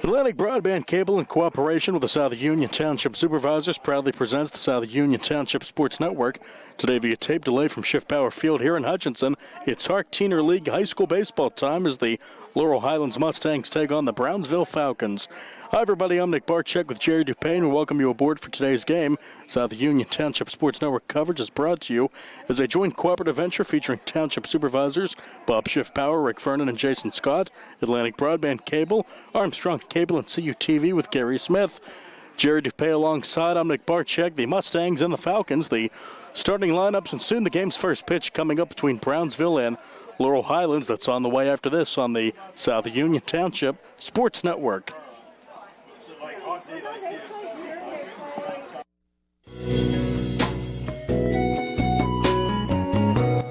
Atlantic Broadband Cable, in cooperation with the South Union Township Supervisors, proudly presents the South Union Township Sports Network. Today via tape delay from Schiff Power Field here in Hutchinson, it's HARC Teener League High School baseball time as the Laurel Highlands Mustangs take on the Brownsville Falcons. Hi everybody, I'm Nick Barczyk with Jerry Dupain. We welcome you aboard for today's game. South Union Township Sports Network coverage is brought to you as a joint cooperative venture featuring Township Supervisors Bob Schiff Power, Rick Vernon, and Jason Scott, Atlantic Broadband Cable, Armstrong Cable, and CUTV with Gary Smith. Jerry Dupain alongside, I'm Nick Barczyk. The Mustangs and the Falcons, the starting lineups, and soon the game's first pitch coming up between Brownsville and Laurel Highlands. That's on the way after this on the South Union Township Sports Network.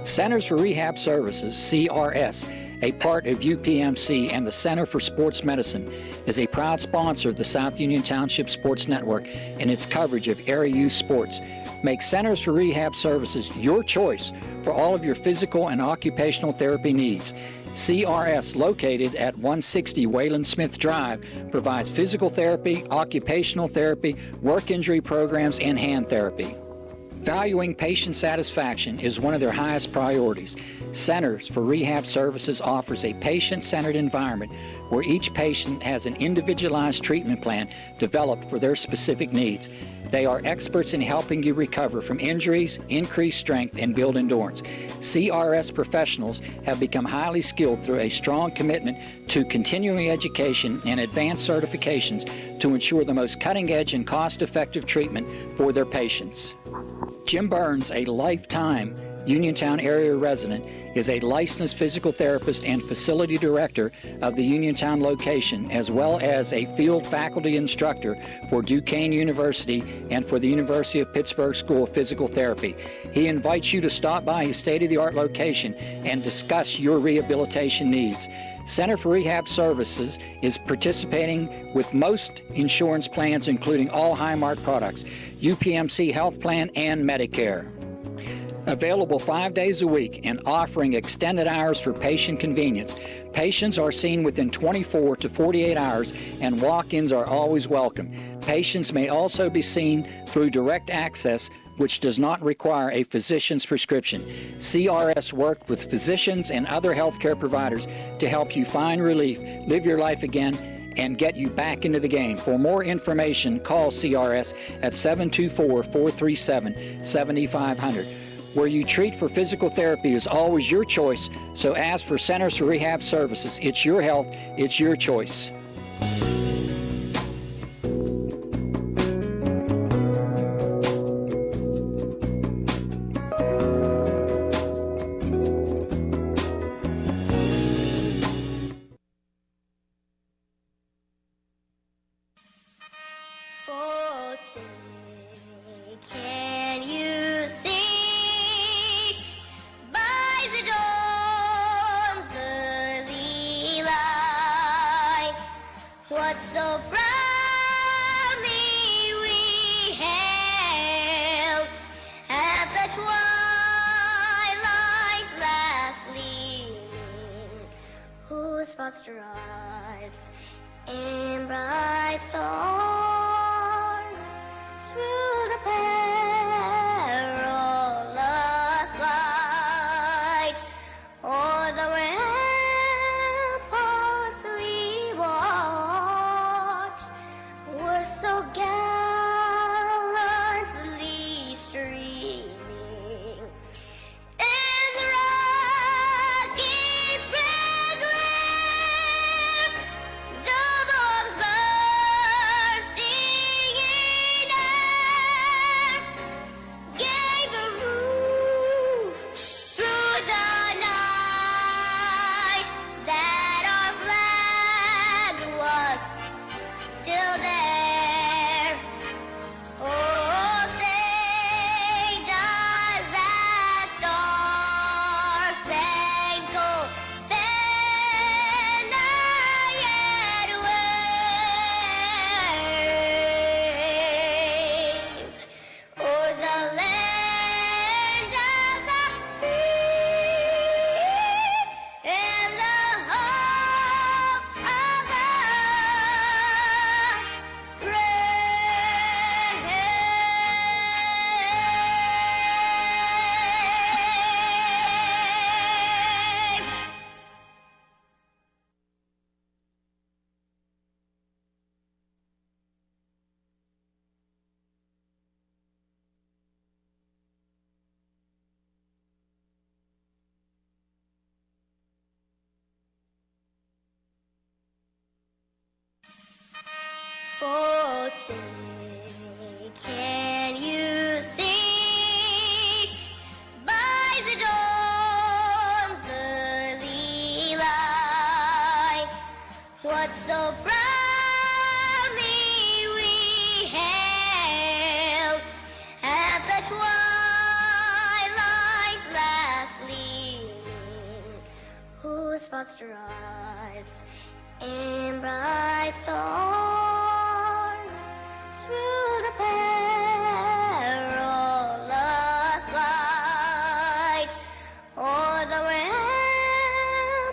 Centers for Rehab Services, CRS, a part of UPMC and the Center for Sports Medicine, is a proud sponsor of the South Union Township Sports Network and its coverage of area youth sports. Make Centers for Rehab Services your choice for all of your physical and occupational therapy needs. CRS, located at 160 Wayland Smith Drive, provides physical therapy, occupational therapy, work injury programs, and hand therapy. Valuing patient satisfaction is one of their highest priorities. Centers for Rehab Services offers a patient-centered environment where each patient has an individualized treatment plan developed for their specific needs. They are experts in helping you recover from injuries, increase strength, and build endurance. CRS professionals have become highly skilled through a strong commitment to continuing education and advanced certifications to ensure the most cutting-edge and cost-effective treatment for their patients. Jim Burns, a lifetime Uniontown area resident, is a licensed physical therapist and facility director of the Uniontown location, as well as a field faculty instructor for Duquesne University and for the University of Pittsburgh School of Physical Therapy. He invites you to stop by his state-of-the-art location and discuss your rehabilitation needs. Center for Rehab Services is participating with most insurance plans, including all Highmark products, UPMC Health Plan, and Medicare. Available 5 days a week and offering extended hours for patient convenience. Patients are seen within 24 to 48 hours and walk-ins are always welcome. Patients may also be seen through direct access, which does not require a physician's prescription. CRS worked with physicians and other healthcare providers to help you find relief, live your life again, and get you back into the game. For more information, call CRS at 724-437-7500. Where you treat for physical therapy is always your choice, so ask for Centers for Rehab Services. It's your health, it's your choice. Stripes and bright stars through the perilous fight, o'er the ramparts we watched were so gallantly streaming. Bursting say, can you see by the dawn's early light what so proudly we hailed at the twilight's last gleaming, whose broad stripes in bright stars through the perilous fight o'er the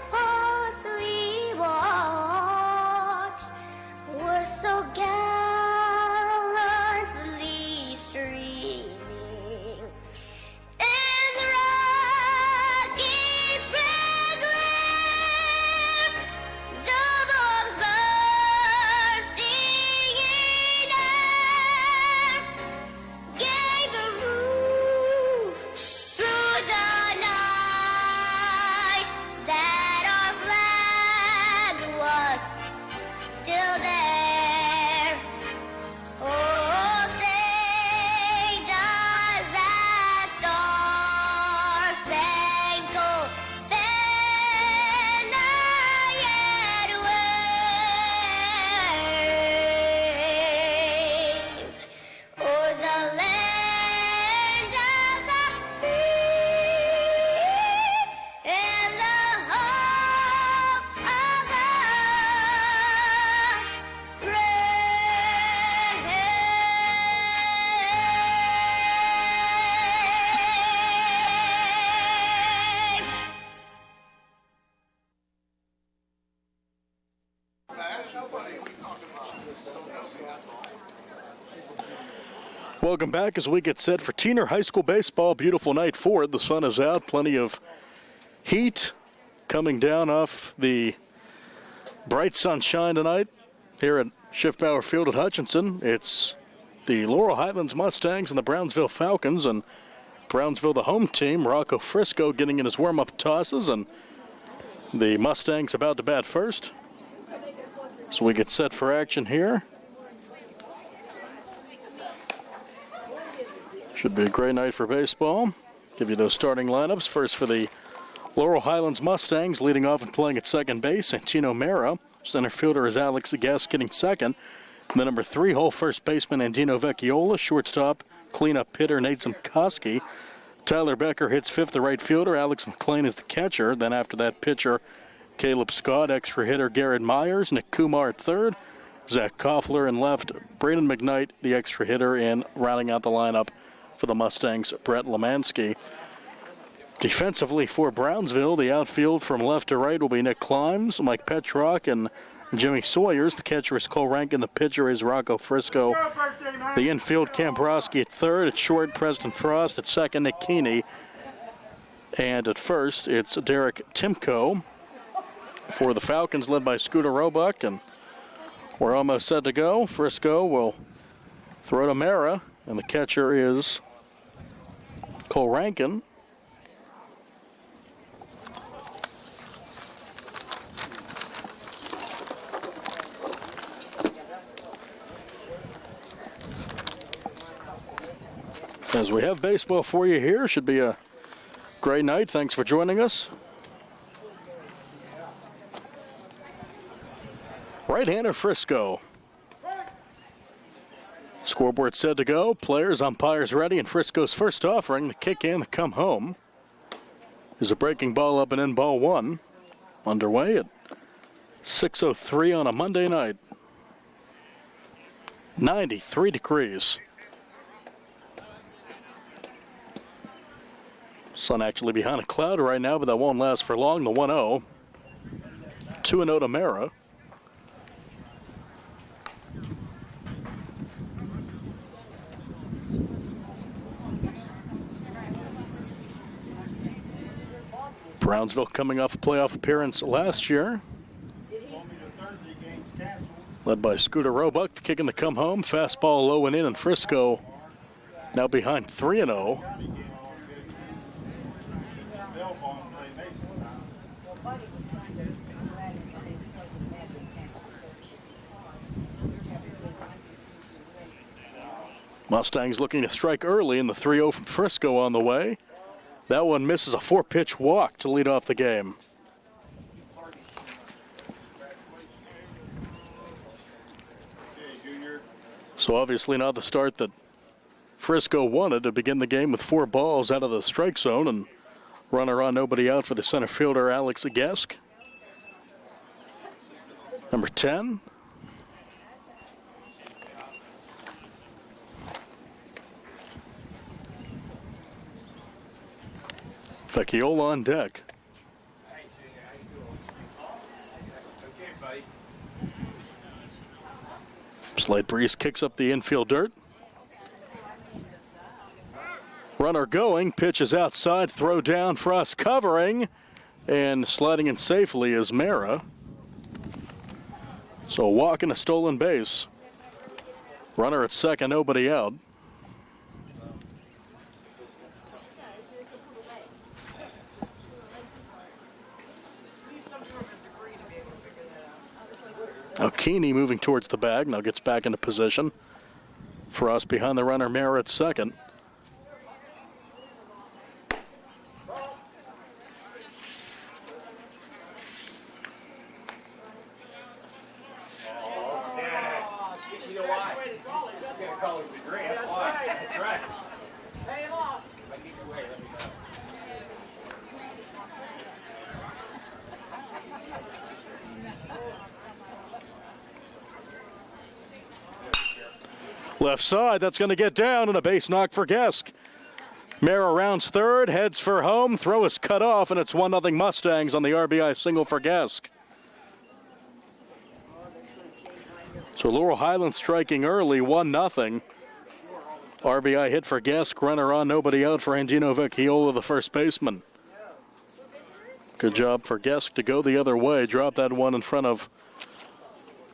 ramparts we watched were so gallantly streaming in the rocket's red glare. The bombs bursting in air gave a roof through the night that our flag was still there. Oh, say does that star-spangled banner yet wave o'er the land of the free and the hope of the Welcome back as we get set for Teener High School baseball. Beautiful night for it. The sun is out. Plenty of heat coming down off the bright sunshine tonight here at Schiffbauer Field at Hutchinson. It's the Laurel Highlands Mustangs and the Brownsville Falcons, and Brownsville, the home team. Rocco Frisco getting in his warm-up tosses, and the Mustangs about to bat first. So we get set for action here. Should be a great night for baseball. Give you those starting lineups. First for the Laurel Highlands Mustangs, leading off and playing at second base, Santino Mera. Center fielder is Alex Guest, getting second. And the number 3 hole first baseman, Andino Vecchiola. Shortstop, cleanup hitter, Nate Zimkoski. Tyler Becker hits fifth, the right fielder. Alex McLean is the catcher. Then after that, pitcher Caleb Scott, extra hitter Garrett Myers, Nick Kumar at third. Zach Koffler in left, Braden McKnight, the extra hitter, and rounding out the lineup for the Mustangs, Brett Lemansky. Defensively for Brownsville, the outfield from left to right will be Nick Climbs, Mike Petrock, and Jimmy Sawyers. The catcher is Cole Rankin. The pitcher is Rocco Frisco. The infield, Kambrowski at third. At short, Preston Frost. At second, Nick Keeney. And at first, it's Derek Timko. For the Falcons, led by Scooter Roebuck. And we're almost set to go. Frisco will throw to Mera. And the catcher is Cole Rankin. As we have baseball for you here, should be a great night. Thanks for joining us. Right-hander Frisco. Scoreboard set to go. Players, umpires ready, and Frisco's first offering, the kick in, the come home, is a breaking ball up and in, ball one. Underway at 6:03 on a Monday night. 93 degrees. Sun actually behind a cloud right now, but that won't last for long. The 1-0. 2-0 to Mera. Brownsville coming off a playoff appearance last year. Led by Scooter Roebuck, kicking the come home. Fastball low and in, and Frisco now behind 3-0. Mustangs looking to strike early, in the 3-0 from Frisco on the way. That one misses a 4-pitch walk to lead off the game. So obviously not the start that Frisco wanted, to begin the game with 4 balls out of the strike zone, and runner on, nobody out for the center fielder, Alex Gesk. Number 10. Vecchiola on deck. Slight breeze kicks up the infield dirt. Runner going, pitch is outside, throw down, Frost covering, and sliding in safely is Mara. So a walk and a stolen base. Runner at second, nobody out. Now Keeney moving towards the bag, now gets back into position. Frost behind the runner, Mara at second. Left side, that's going to get down, and a base knock for Gesk. Mara rounds third, heads for home, throw is cut off, and it's 1-0 Mustangs on the RBI single for Gesk. So Laurel Highlands striking early, 1-0. RBI hit for Gesk, runner on, nobody out for Andino Vecchiola, the first baseman. Good job for Gesk to go the other way, drop that one in front of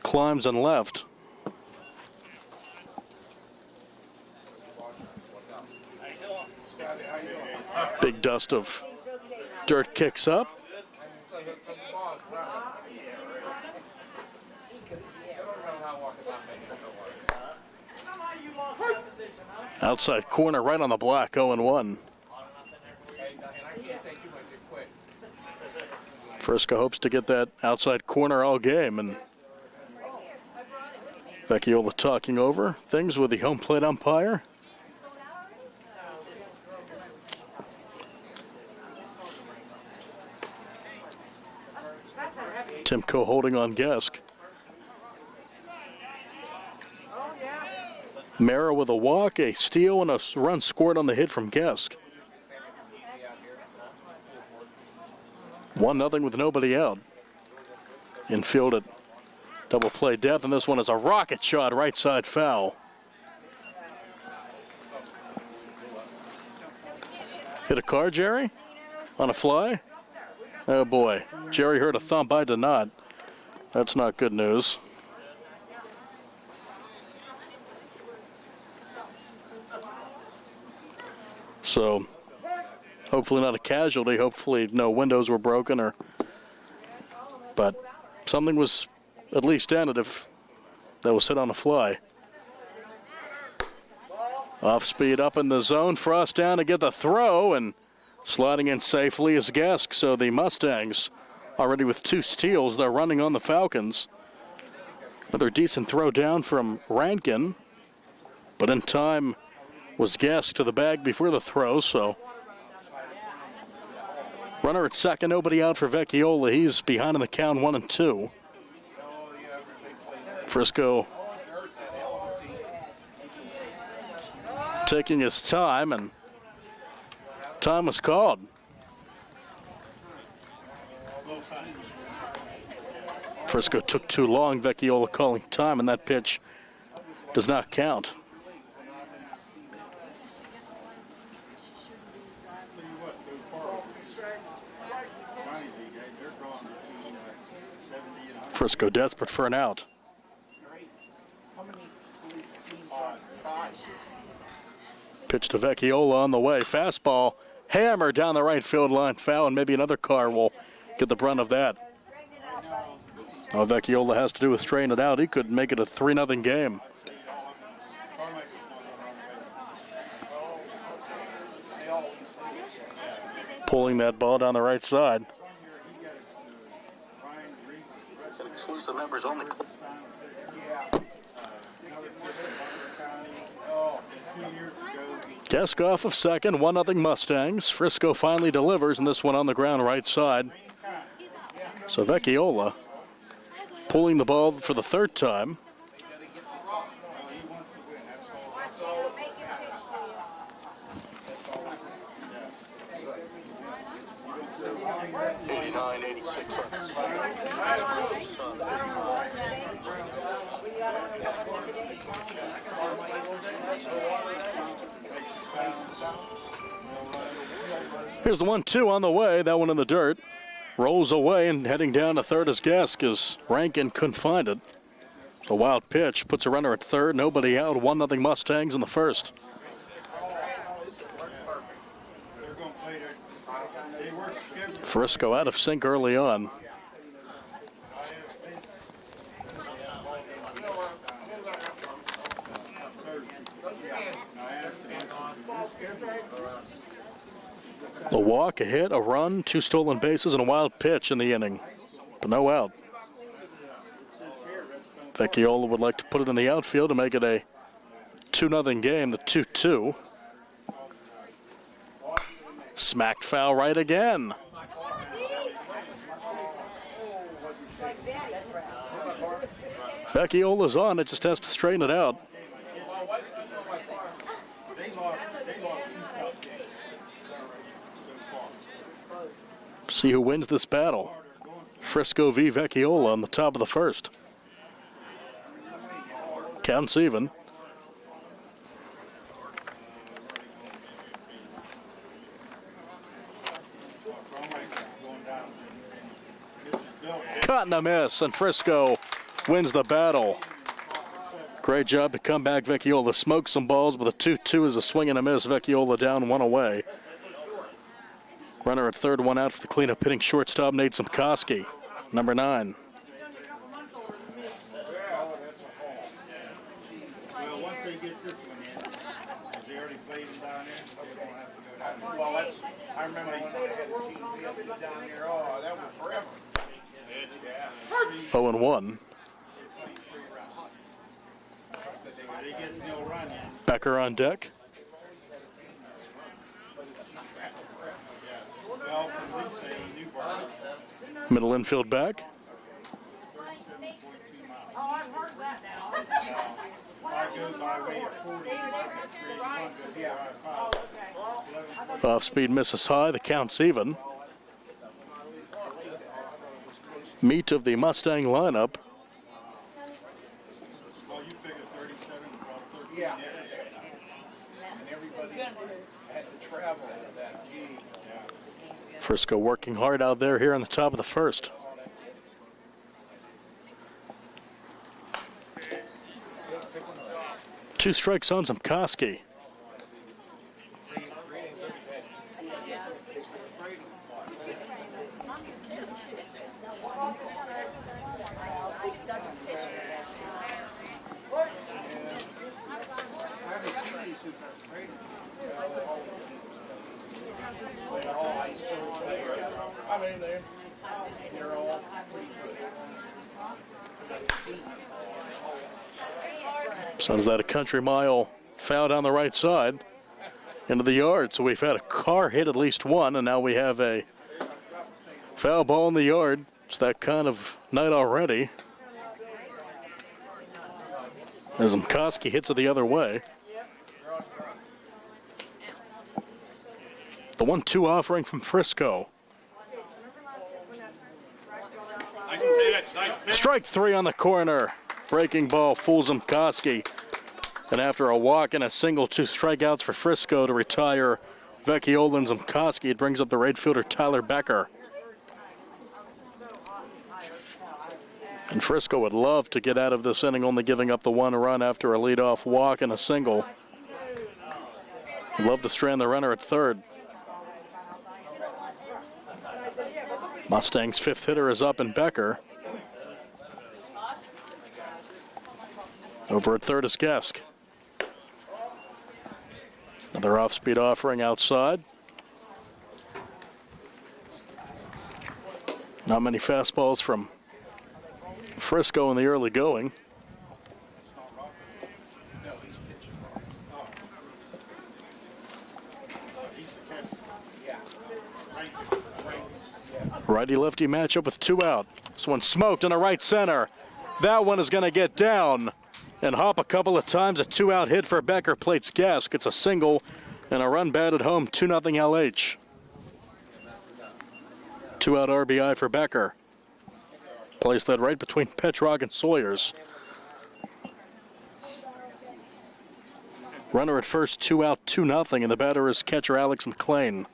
Climbs and left. Big dust of dirt kicks up. Outside corner right on the block, 0-1. Frisco hopes to get that outside corner all game, and Vecchiola talking over things with the home plate umpire. Timko holding on Gesk. Mara with a walk, a steal, and a run scored on the hit from Gesk. 1-0 with nobody out. Infield at double play depth, and this one is a rocket shot, right side foul. Hit a car, Jerry? On a fly? Oh boy, Jerry heard a thump, I did not. That's not good news. So, hopefully not a casualty, hopefully no windows were broken, but something was at least dented if that was hit on a fly. Off speed up in the zone, Frost down to get the throw, and sliding in safely is Gesk, so the Mustangs already with 2 steals. They're running on the Falcons. Another decent throw down from Rankin, but in time was Gesk to the bag before the throw, so runner at second, nobody out for Vecchiola. He's behind in the count, 1-2. Frisco taking his time, and time was called. Frisco took too long. Vecchiola calling time, and that pitch does not count. Frisco desperate for an out. Pitch to Vecchiola on the way. Fastball hammer down the right field line, foul, and maybe another car will get the brunt of that. All Vecchiola has to do is straighten it out. He could make it a 3-0 game. pulling that ball down the right side. Exclusive members only. Gesk off of second, 1-0 Mustangs. Frisco finally delivers, and this one on the ground right side. So Vecchiola pulling the ball for the third time. Here's the 1-2 on the way. That one in the dirt. Rolls away and heading down to third as Gesk as Rankin couldn't find it. A wild pitch puts a runner at third. Nobody out. 1-0 Mustangs in the first. Frisco out of sync early on. A walk, a hit, a run, 2 stolen bases, and a wild pitch in the inning, but no out. Vecchiola would like to put it in the outfield to make it a 2-0 game, the 2-2. Smacked foul right again. Vecchiola's on, it just has to straighten it out. See who wins this battle. Frisco v. Vecchiola on the top of the first. Counts even. Caught in a miss, and Frisco wins the battle. Great job to come back. Vecchiola smoked some balls, but the 2-2 is a swing and a miss. Vecchiola down, 1 away. Runner at third, 1 out for the cleanup hitting shortstop, Nate Simkoski, number 9. Well, once they get this one in, they already played him down there, they don't have to go down there. Well, that's, I remember they had a team down there, oh, that was forever. 0-1. They get no run in. Becker on deck. Well, from Lisa, he knew Barber. Middle infield back. I go by way of 40, Off speed misses high. The count's even. Meat of the Mustang lineup. Well, you figure 37, about 13. Yeah. And everybody had to travel that game. Frisco working hard out there here on the top of the first. Two strikes on Simkoski. Sends that a country mile foul down the right side into the yard. So we've had a car hit at least one, and now we have a foul ball in the yard. It's that kind of night already. As Simkoski hits it the other way. The 1-2 offering from Frisco. Strike 3 on the corner. Breaking ball fools Simkoski. And after a walk and a single, 2 strikeouts for Frisco to retire Vecchiola and Simkoski, it brings up the right fielder Tyler Becker. And Frisco would love to get out of this inning, only giving up the 1 run after a leadoff walk and a single. Would love to strand the runner at third. Mustangs' 5th hitter is up in Becker. Over at third is Gesk. Another off-speed offering outside. Not many fastballs from Frisco in the early going. Righty-lefty matchup with 2 out. This one smoked in the right center. That one is going to get down and hop a couple of times. A 2-out hit for Becker. Plates gas. Gets a single and a run batted home. 2-0 LH. 2-out RBI for Becker. Placed that right between Petrog and Sawyers. Runner at first, 2 out, 2-0, and the batter is catcher Alex McLean.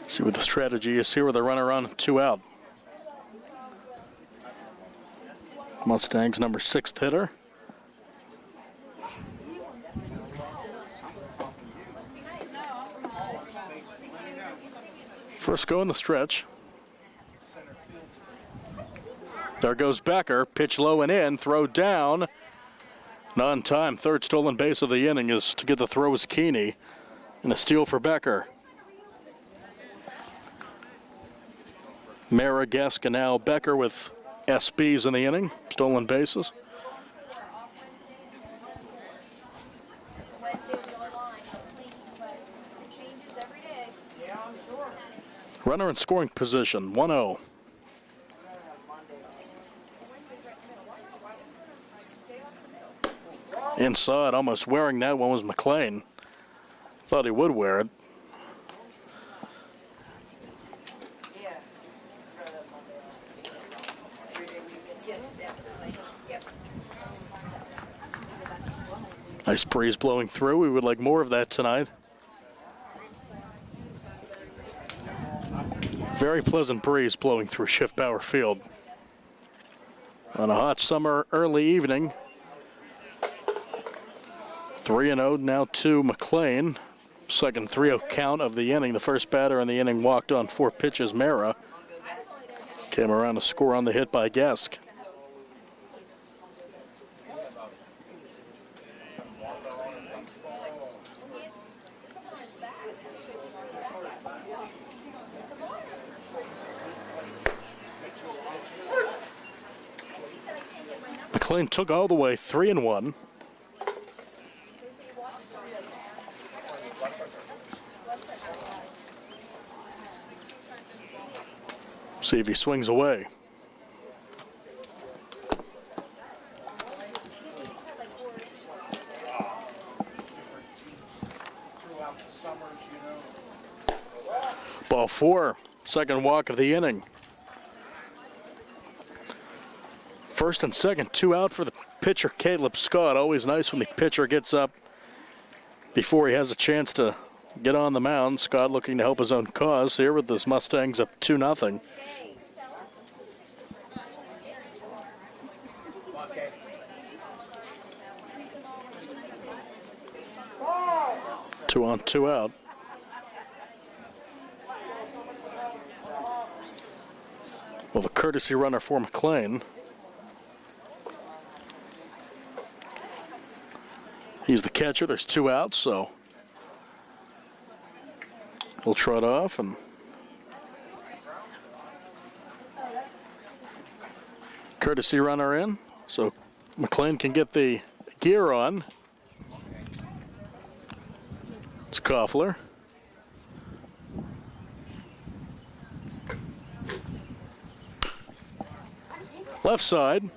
See what the strategy is here with a runner on, 2 out. Mustangs number 6th hitter. First go in the stretch. There goes Becker. Pitch low and in. Throw down. Non-time. Third stolen base of the inning is to get the throw is Keeney. And a steal for Becker. Mara, Gasconau, Becker with SBs in the inning. Stolen bases. Runner in scoring position, 1-0. Inside, almost wearing that one was McLean. Thought he would wear it. Nice breeze blowing through. We would like more of that tonight. Very pleasant breeze blowing through Schiff Bauer Field. On a hot summer early evening. 3-0 now to McLean. Second 3-0 count of the inning. The first batter in the inning walked on 4 pitches. Mara came around to score on the hit by Gesk. McLean took all the way, 3-1. See if he swings away. Ball 4, second walk of the inning. First and second, 2 out for the pitcher, Caleb Scott. Always nice when the pitcher gets up before he has a chance to get on the mound. Scott looking to help his own cause here with his Mustangs up 2-0. Two on, 2 out. Well, a courtesy runner for McLean. He's the catcher. There's 2 outs, so we'll trot off and courtesy runner in, so McLean can get the gear on. It's Koffler. Left side.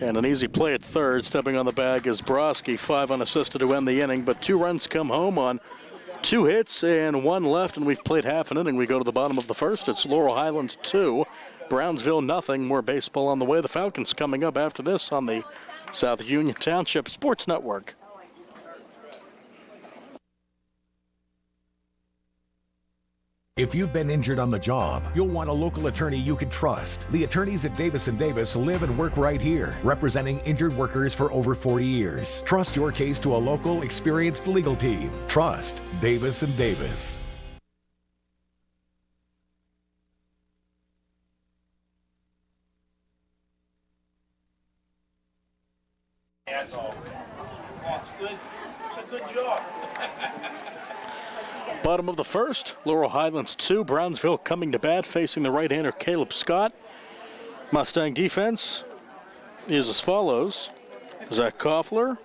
And an easy play at third. Stepping on the bag is Broski. 5 unassisted to end the inning, but 2 runs come home on 2 hits and 1 left, and we've played half an inning. We go to the bottom of the first. It's Laurel Highlands 2, Brownsville nothing. More baseball on the way. The Falcons coming up after this on the South Union Township Sports Network. If you've been injured on the job, you'll want a local attorney you can trust. The attorneys at Davis & Davis live and work right here, representing injured workers for over 40 years. Trust your case to a local, experienced legal team. Trust Davis & Davis. That's all. That's good. It's a good job. Bottom of the first, Laurel Highlands 2, Brownsville coming to bat, facing the right-hander Caleb Scott. Mustang defense is as follows. Zach Koffler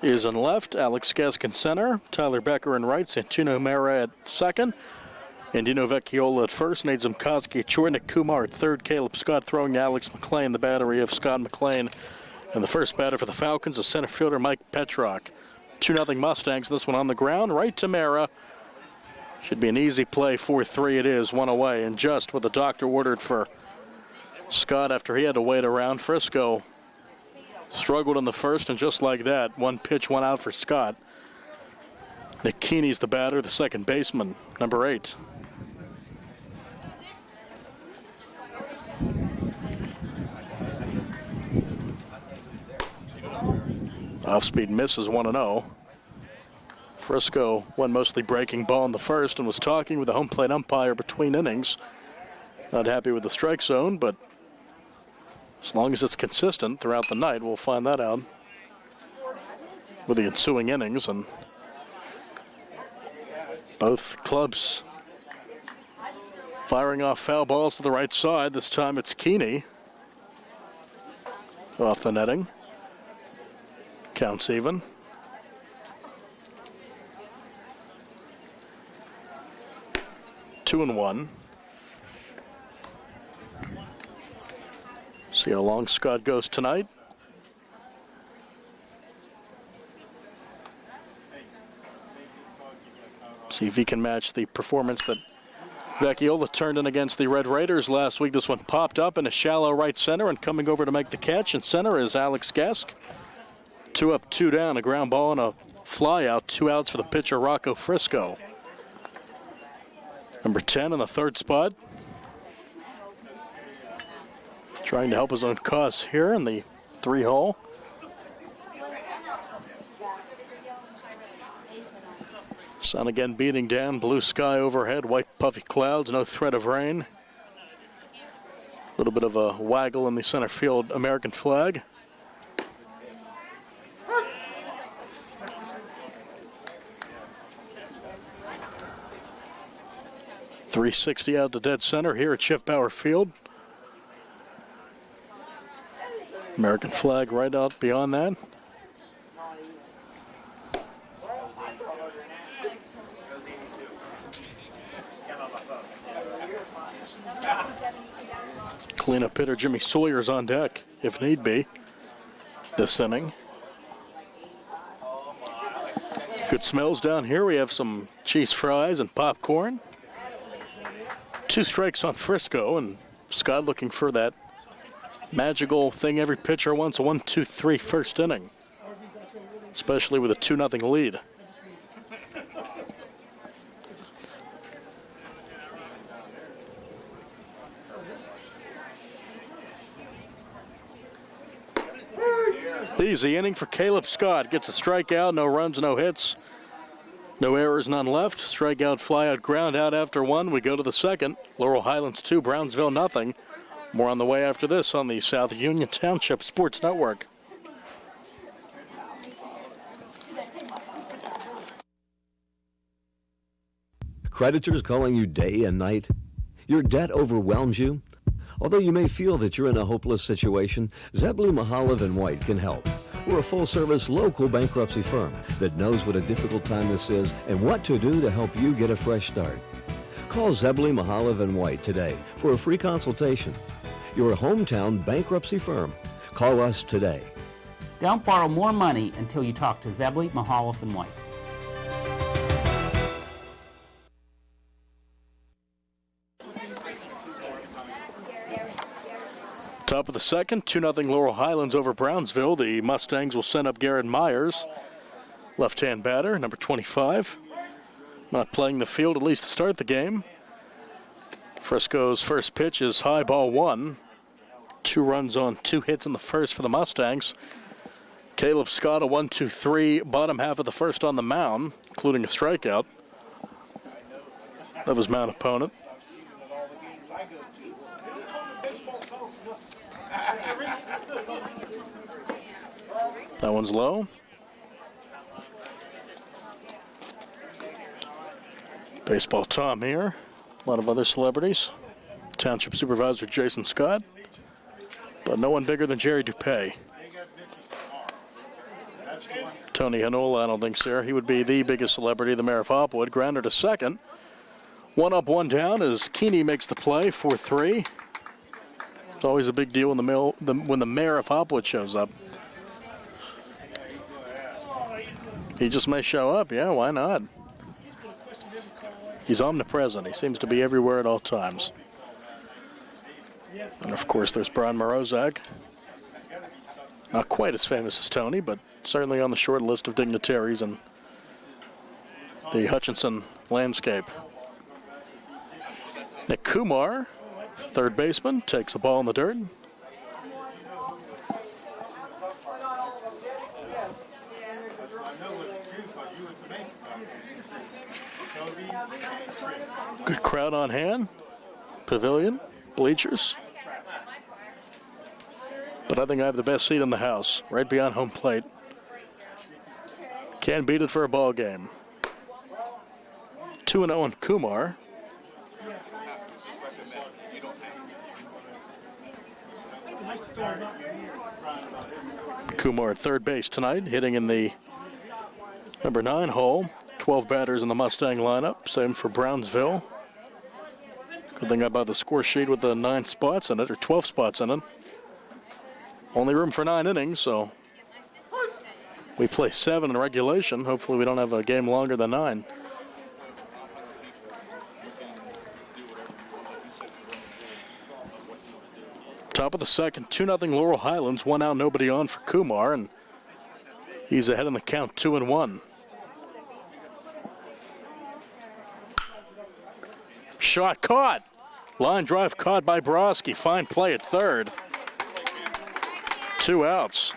is in left, Alex Gesk in center, Tyler Becker in right, Santino Mera at second, Andino Vecchiola at first, Nate Zimkowski at short, Nick Kumar at third, Caleb Scott throwing to Alex McLean, the battery of Scott McLean. And the first batter for the Falcons is center fielder Mike Petrock. 2-0 Mustangs, this one on the ground, right to Mera. Should be an easy play, 4-3 it is, one away, and just what the doctor ordered for Scott after he had to wait around. Frisco struggled in the first, and just like that, one pitch, one out for Scott. Nick Keeney's the batter, the second baseman, number 8. Off-speed misses 1-0. Frisco won mostly breaking ball in the first and was talking with the home plate umpire between innings. Not happy with the strike zone, but as long as it's consistent throughout the night, we'll find that out with the ensuing innings. And both clubs firing off foul balls to the right side. This time it's Keeney off the netting. Counts even. Two and one. See how long Scott goes tonight. See if he can match the performance that Vecchiola turned in against the Red Raiders last week. This one popped up in a shallow right center, and coming over to make the catch in center is Alex Gesk. 2 up, 2 down, a ground ball and a fly out. 2 outs for the pitcher, Rocco Frisco. Number 10 in the third spot. Trying to help his own cause here in the 3-hole. Sun again beating down, blue sky overhead, white puffy clouds, no threat of rain. A little bit of a waggle in the center field American flag. .360 out to dead center here at Schiffbauer Field. American flag right out beyond that. Cleanup hitter Jimmy Sawyer's on deck, if need be, this inning. Good smells down here. We have some cheese fries and popcorn. 2 strikes on Frisco, and Scott looking for that magical thing every pitcher wants, a 1-2-3 first inning, especially with a 2-0 lead. Easy inning for Caleb Scott. Gets a strikeout, no runs, no hits. No errors, none left. Strikeout, flyout, ground out after 1. We go to the second. Laurel Highlands 2, Brownsville nothing. More on the way after this on the South Union Township Sports Network. Creditors calling you day and night? Your debt overwhelms you? Although you may feel that you're in a hopeless situation, Zebley, Mahalev & White can help. We're a full-service local bankruptcy firm that knows what a difficult time this is and what to do to help you get a fresh start. Call Zebley, Mahalev & White today for a free consultation. Your hometown bankruptcy firm. Call us today. Don't borrow more money until you talk to Zebley, Mahalev & White. Top of the second, 2-0 Laurel Highlands over Brownsville. The Mustangs will send up Garrett Myers, left-hand batter, number 25. Not playing the field, at least to start the game. Frisco's first pitch is high, ball 1. 2 runs on 2 hits in the first for the Mustangs. Caleb Scott, a 1-2-3, bottom half of the first on the mound, including a strikeout of his mound opponent. That one's low. Baseball Tom here. A lot of other celebrities. Township Supervisor Jason Scott. But no one bigger than Jerry Dupay. Tony Hanola, I don't think's there. He would be the biggest celebrity, the mayor of Hopwood. Grounder to second. One up, one down as Keeney makes the play, 4-3. It's always a big deal when the mayor of Hopwood shows up. He just may show up, yeah, why not? He's omnipresent. He seems to be everywhere at all times. And of course, there's Brian Morozak. Not quite as famous as Tony, but certainly on the short list of dignitaries in the Hutchinson landscape. Nick Kumar, third baseman, takes a ball in the dirt. Good crowd on hand. Pavilion, bleachers. But I think I have the best seat in the house, right beyond home plate. Can't beat it for a ball game. 2-0 on Kumar. Kumar at third base tonight, hitting in the number 9 hole. 12 batters in the Mustang lineup. Same for Brownsville. Good thing I bought the score sheet with the 9 spots in it, or 12 spots in it. Only room for 9 innings, so we play 7 in regulation. Hopefully we don't have a game longer than 9. Top of the second, 2-0 Laurel Highlands. 1 out, nobody on for Kumar, and he's ahead in the count, 2-1. Shot caught. Line drive caught by Broski. Fine play at third. 2 outs.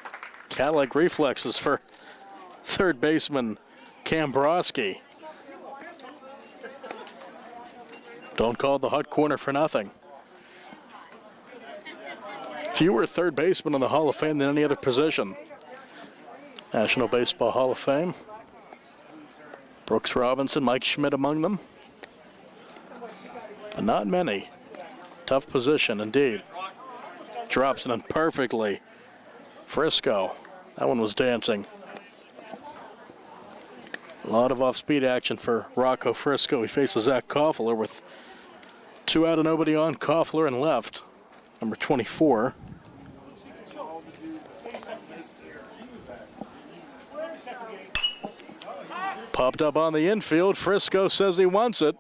Cat-like reflexes for third baseman Cam Broski. Don't call the Hut corner for nothing. Fewer third basemen in the Hall of Fame than any other position. National Baseball Hall of Fame. Brooks Robinson, Mike Schmidt among them. But not many. Tough position indeed. Drops it in perfectly. Frisco. That one was dancing. A lot of off-speed action for Rocco Frisco. He faces Zach Koffler with 2 out and nobody on. Koffler and left. Number 24. Popped up on the infield. Frisco says he wants it.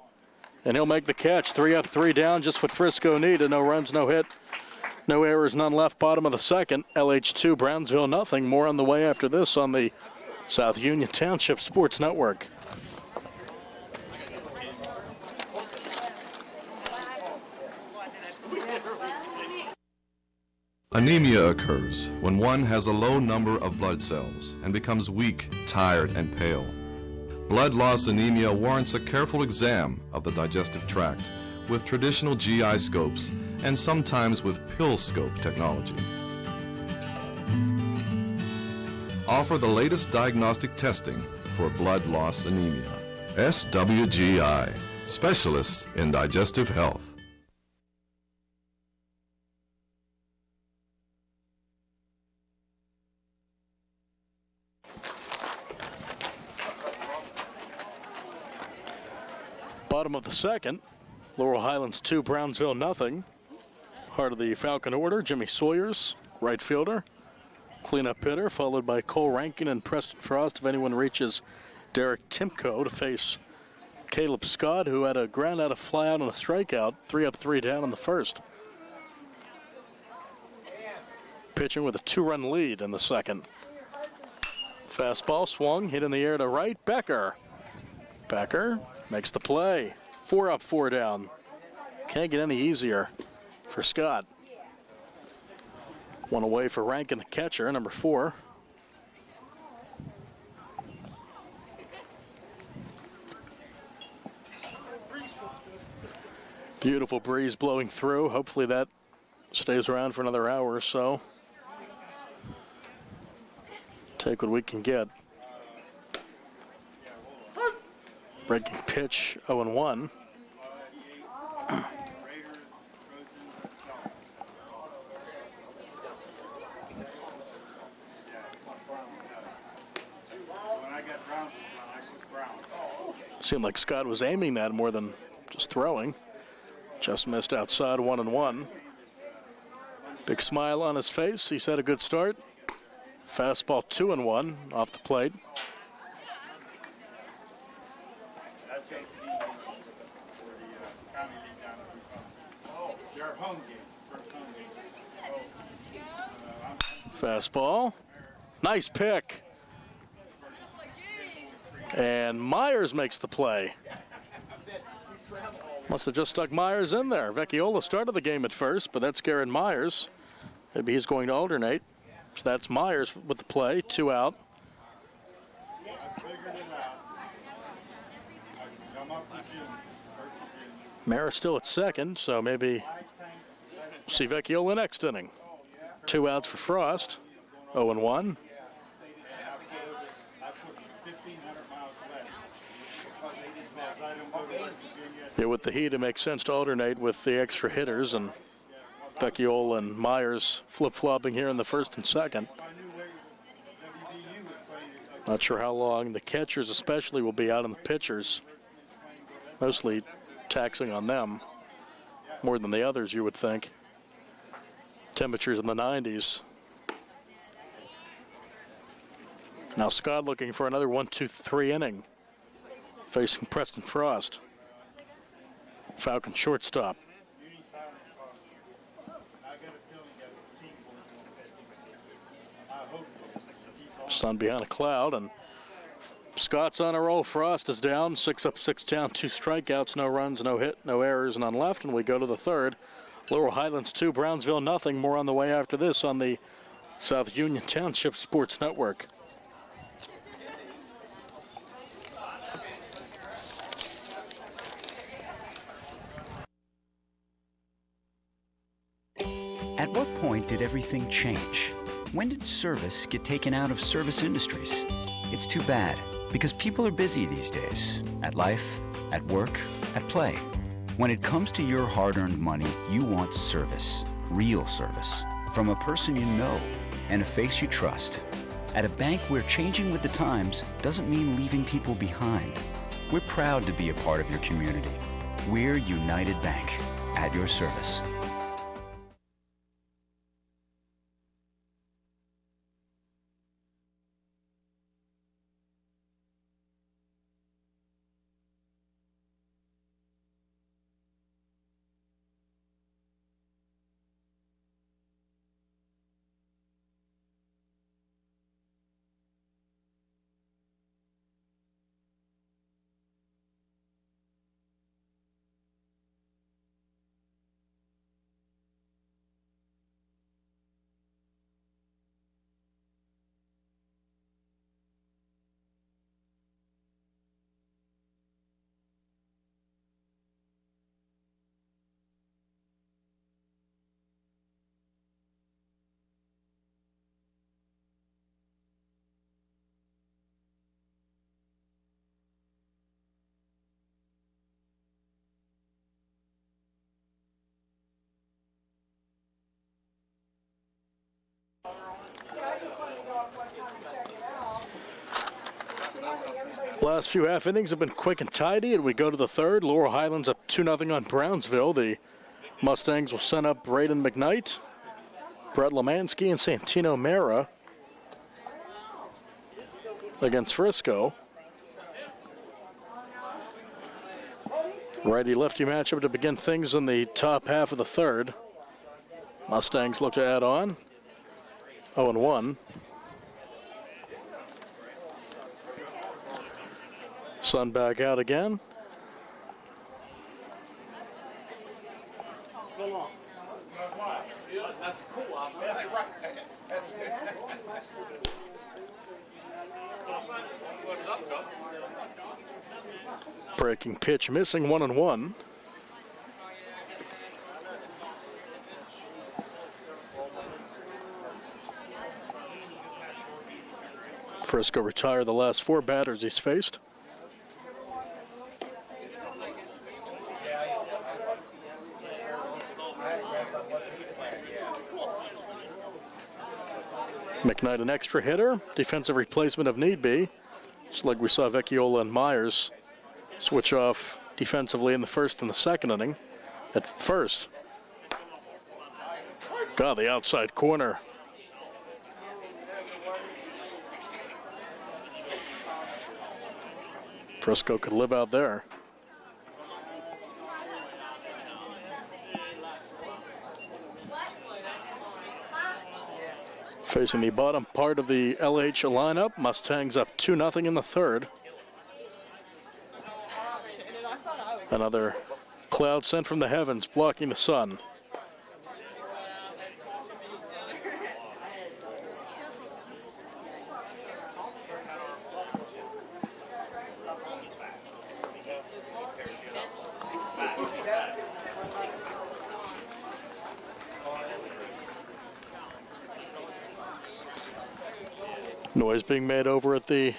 And he'll make the catch. 3 up, 3 down, just what Frisco needed. No runs, no hit, no errors, none left. Bottom of the second. LH2, Brownsville, nothing. More on the way after this on the South Union Township Sports Network. Anemia occurs when one has a low number of blood cells and becomes weak, tired, and pale. Blood loss anemia warrants a careful exam of the digestive tract with traditional GI scopes and sometimes with pill scope technology. Offer the latest diagnostic testing for blood loss anemia. SWGI, specialists in digestive health. Bottom of the second, Laurel Highlands 2, Brownsville nothing. Heart of the Falcon order, Jimmy Sawyers, right fielder. Cleanup hitter, followed by Cole Rankin and Preston Frost if anyone reaches Derek Timko to face Caleb Scott, who had a ground out, a fly out, and a strikeout. 3 up, 3 down in the first. Pitching with a 2-run lead in the second. Fastball swung, hit in the air to right. Becker makes the play. 4 up, 4 down. Can't get any easier for Scott. 1 away for Rankin, the catcher, number 4. Beautiful breeze blowing through. Hopefully that stays around for another hour or so. Take what we can get. Breaking pitch, 0-1. Seemed like Scott was aiming that more than just throwing. Just missed outside, 1-1. Big smile on his face. He's had a good start. Fastball 2-1 off the plate. Fastball. Nice pick. And Myers makes the play. Must have just stuck Myers in there. Vecchiola started the game at first, but that's Garrett Myers. Maybe he's going to alternate. So that's Myers with the play, 2 out. Mara still at second, so maybe see Vecchiola next inning. 2 outs for Frost, 0-1. Yeah, with the heat, it makes sense to alternate with the extra hitters, and Vecchiola and Myers flip-flopping here in the first and second. Not sure how long the catchers especially will be out on the pitchers. Mostly taxing on them more than the others, you would think. Temperatures in the 90s. Now Scott looking for another 1-2-3 inning, facing Preston Frost. Falcon shortstop. Sun behind a cloud, and Scott's on a roll. Frost is down, 6 up, 6 down, 2 strikeouts, no runs, no hit, no errors, none left, and we go to the third. Laurel Highlands 2, Brownsville nothing. More on the way after this on the South Union Township Sports Network. At what point did everything change? When did service get taken out of service industries? It's too bad, because people are busy these days. At life, at work, at play. When it comes to your hard-earned money, you want service. Real service. From a person you know and a face you trust. At a bank where changing with the times doesn't mean leaving people behind. We're proud to be a part of your community. We're United Bank, at your service. Last few half innings have been quick and tidy, and we go to the third. Laurel Highlands up 2-0 on Brownsville. The Mustangs will send up Braden McKnight, Brett Lemansky, and Santino Mera against Frisco. Righty-lefty matchup to begin things in the top half of the third. Mustangs look to add on. 0-1. Sun back out again. Breaking pitch missing, 1-1. Frisco retired the last 4 batters he's faced. McKnight an extra hitter, defensive replacement if need be. Just like we saw Vecchiola and Myers switch off defensively in the first and the second inning. At first, God, the outside corner. Frisco could live out there. Facing the bottom part of the LH lineup, Mustangs up 2-0 in the third. Another cloud sent from the heavens blocking the sun. Noise being made over at the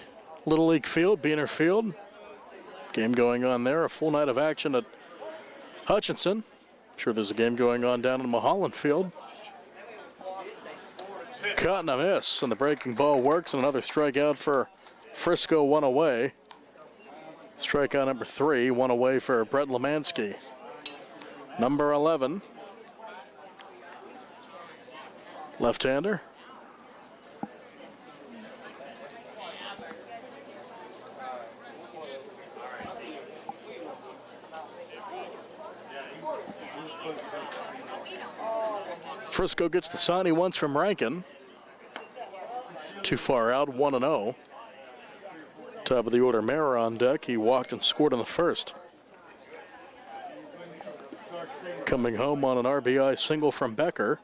Little League field, Beaner Field. Game going on there, a full night of action at Hutchinson. I'm sure there's a game going on down in Mulholland Field. Caught and a miss, and the breaking ball works, and another strikeout for Frisco, 1 away. Strikeout number 3, 1 away for Brett Lemansky. Number 11. Left-hander. Frisco gets the sign he wants from Rankin. Too far out, 1-0. Top of the order, Mara on deck. He walked and scored in the first. Coming home on an RBI single from Becker.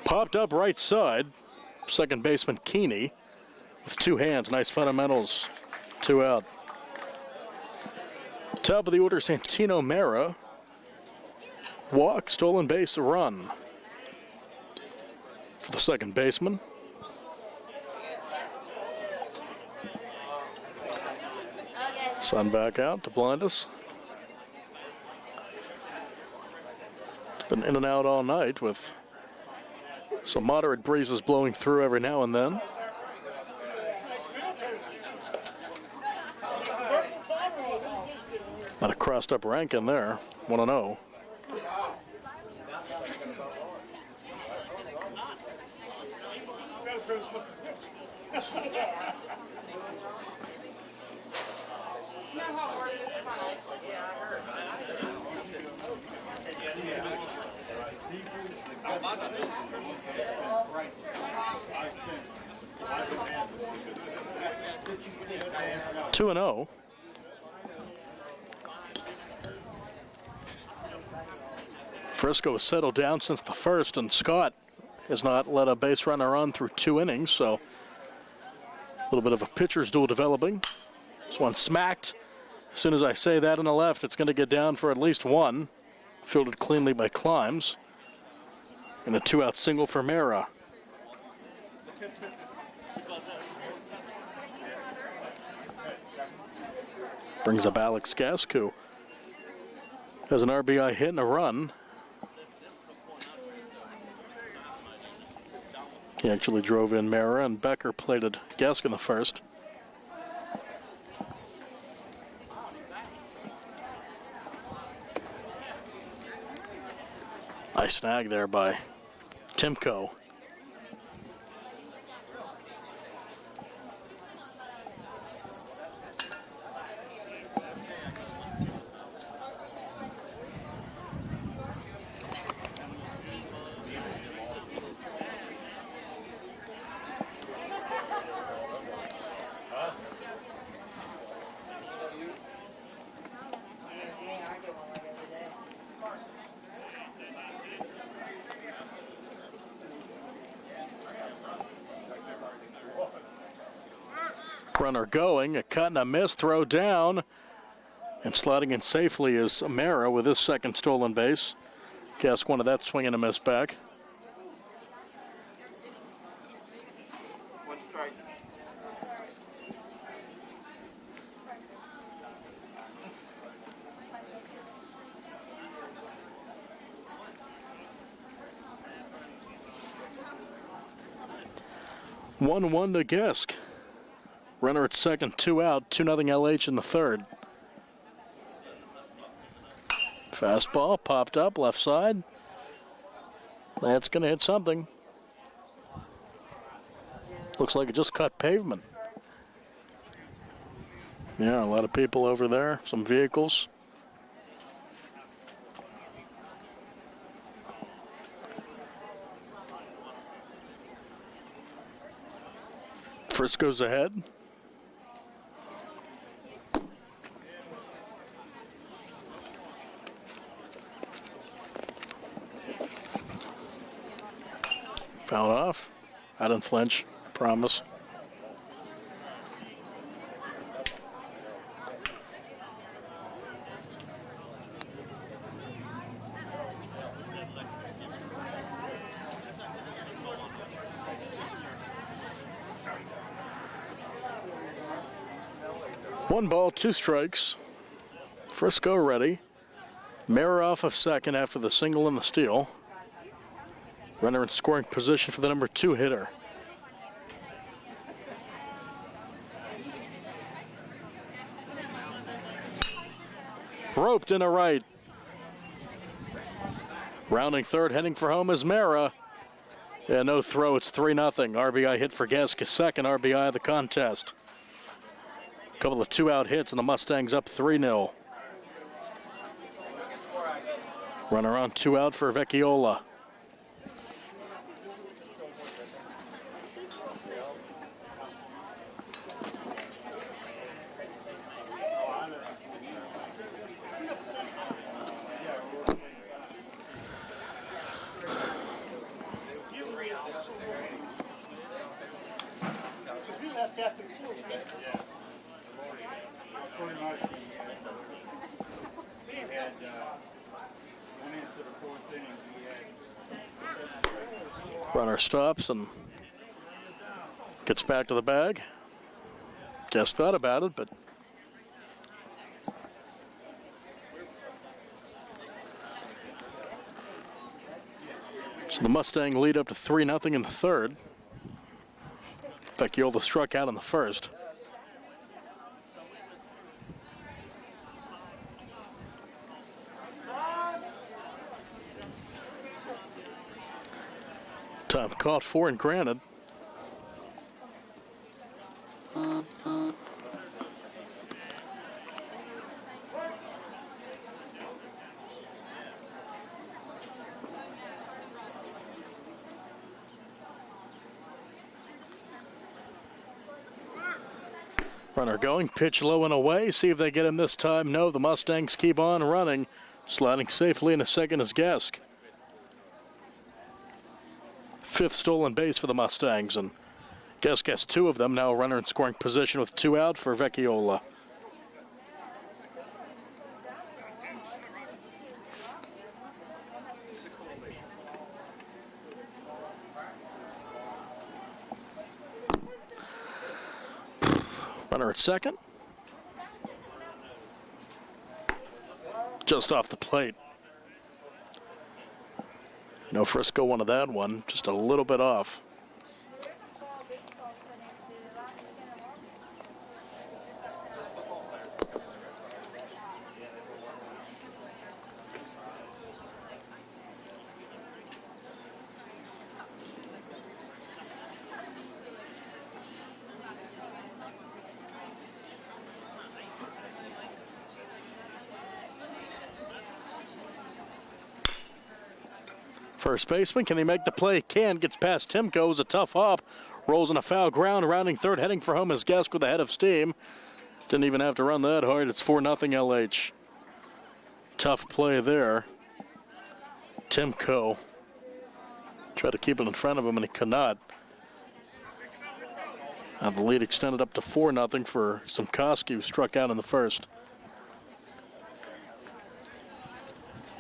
Popped up right side. Second baseman Keeney with 2 hands. Nice fundamentals. 2 out. Top of the order, Santino Mera. Walk, stolen base, a run. For the second baseman. Sun back out to blind us. It's been in and out all night with some moderate breezes blowing through every now and then. Not a crossed up Rankin there, 1-0. Two and 0. Frisco has settled down since the first, and Scott has not let a base runner on through 2 innings, so a little bit of a pitcher's duel developing. This one smacked. As soon as I say that on the left, it's going to get down for at least 1. Fielded cleanly by Climbs. And a 2-out single for Mera. Brings up Alex Gask, who has an RBI hit and a run. He actually drove in Mera, and Becker plated Gask in the first. Nice snag there by Timko. Runner going, a cut and a miss, throw down. And sliding in safely is Amara with his second stolen base. Gask wanted that swing and a miss back. One strike. One to Gask. Runner at second, 2 out, 2-0 LH in the third. Fastball popped up left side. That's going to hit something. Looks like it just cut pavement. Yeah, a lot of people over there, some vehicles. Frisco's ahead. Fouled off. I didn't flinch, I promise. One ball, 2 strikes. Frisco ready. Mara off of second after the single and the steal. Runner in scoring position for the number 2 hitter. Roped in a right. Rounding third, heading for home is Mara. Yeah, no throw, it's 3-0. RBI hit for Gask, second RBI of the contest. A couple of 2-out hits and the Mustangs up 3-0. Runner on 2 out for Vecchiola. Runner stops and gets back to the bag. Guess thought about it, but so the Mustang lead up to 3-0 in the third. Vecchiola struck out in the first. Time caught 4 and granted. Runner going, pitch low and away. See if they get him this time. No, the Mustangs keep on running. Sliding safely in a second is Gask. 5th stolen base for the Mustangs, and Gask has 2 of them. Now a runner in scoring position with 2 out for Vecchiola. Runner at second. Just off the plate. No, Frisco wanted that one, just a little bit off. First baseman, can he make the play? Can, gets past Timko, is a tough hop, rolls in a foul ground, rounding third, heading for home is Gask with a head of steam. Didn't even have to run that hard, it's 4-0 LH. Tough play there. Timko tried to keep it in front of him and he could not. The lead extended up to 4-0 for Simkoski, who struck out in the first.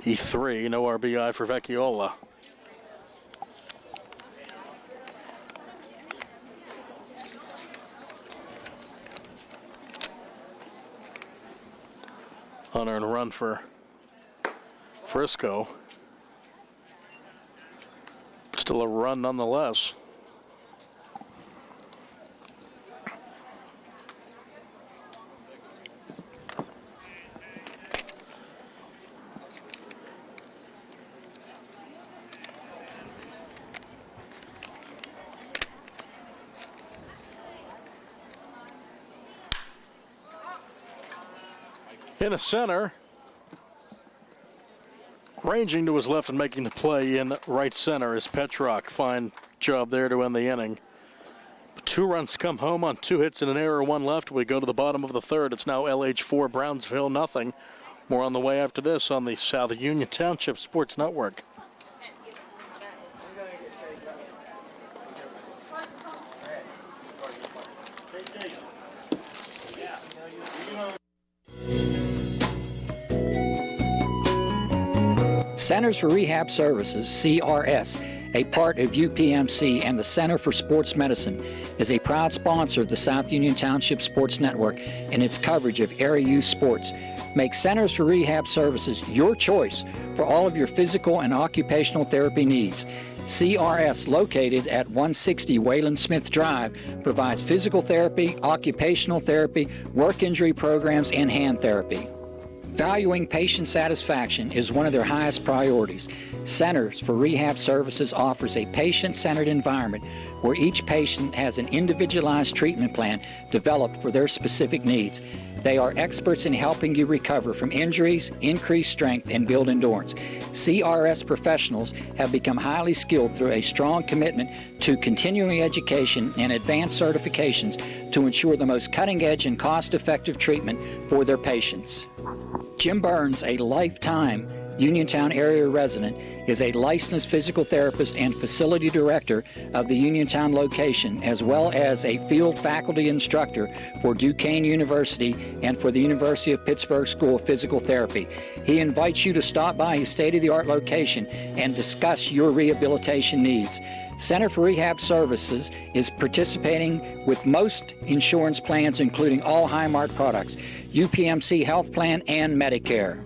E3, no RBI for Vecchiola. Unearned run for Frisco. Still a run nonetheless. In the center, ranging to his left and making the play in right center is Petrock. Fine job there to end the inning. 2 runs come home on 2 hits and an error, 1 left. We go to the bottom of the third. It's now LH4, Brownsville, nothing. More on the way after this on the South Union Township Sports Network. Centers for Rehab Services, CRS, a part of UPMC and the Center for Sports Medicine, is a proud sponsor of the South Union Township Sports Network and its coverage of area youth sports. Make Centers for Rehab Services your choice for all of your physical and occupational therapy needs. CRS, located at 160 Wayland Smith Drive, provides physical therapy, occupational therapy, work injury programs, and hand therapy. Valuing patient satisfaction is one of their highest priorities. Centers for Rehab Services offers a patient-centered environment where each patient has an individualized treatment plan developed for their specific needs. They are experts in helping you recover from injuries, increase strength, and build endurance. CRS professionals have become highly skilled through a strong commitment to continuing education and advanced certifications to ensure the most cutting-edge and cost-effective treatment for their patients. Jim Burns, a lifetime Uniontown area resident, is a licensed physical therapist and facility director of the Uniontown location, as well as a field faculty instructor for Duquesne University and for the University of Pittsburgh School of Physical Therapy. He invites you to stop by his state-of-the-art location and discuss your rehabilitation needs. Center for Rehab Services is participating with most insurance plans, including all Highmark products, UPMC Health Plan, and Medicare.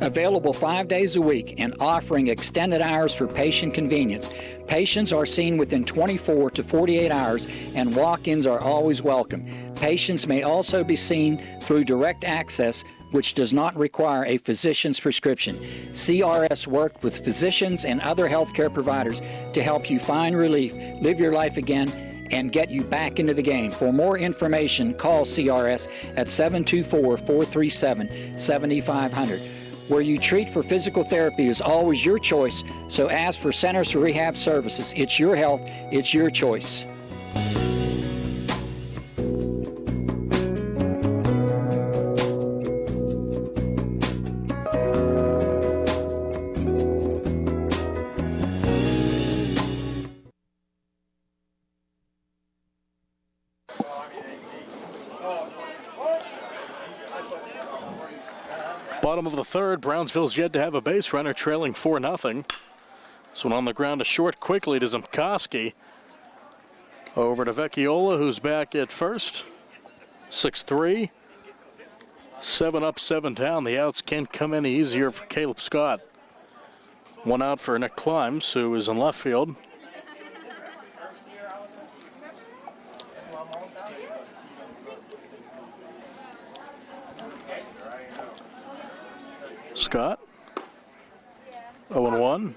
Available 5 days a week and offering extended hours for patient convenience. Patients are seen within 24 to 48 hours and walk-ins are always welcome. Patients may also be seen through direct access, which does not require a physician's prescription. CRS worked with physicians and other healthcare providers to help you find relief, live your life again, and get you back into the game. For more information, call CRS at 724-437-7500. Where you treat for physical therapy is always your choice, so ask for Centers for Rehab Services. It's your health, it's your choice. Bottom of the third, Brownsville's yet to have a base runner, trailing 4-0. This one on the ground, a short quickly to Zimkoski. Over to Vecchiola, who's back at first. 6-3. 7 up, 7 down. The outs can't come any easier for Caleb Scott. 1 out for Nick Climbs, who is in left field. Scott, 0-1.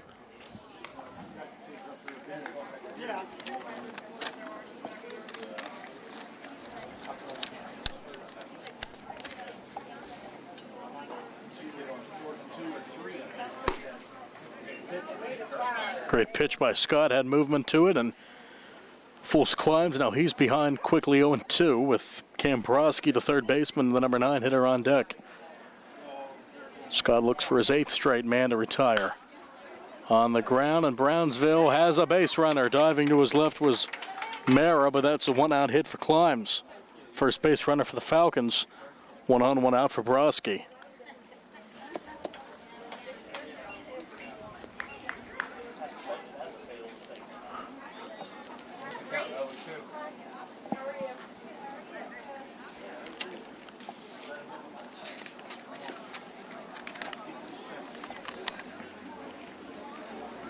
Great pitch by Scott, had movement to it, and Fools climbs. Now he's behind quickly 0-2 with Cam Broski, the third baseman, the number 9 hitter on deck. Scott looks for his 8th straight man to retire. On the ground, and Brownsville has a base runner. Diving to his left was Mara, but that's a one-out hit for Climbs. First base runner for the Falcons. 1 on, 1 out for Broski.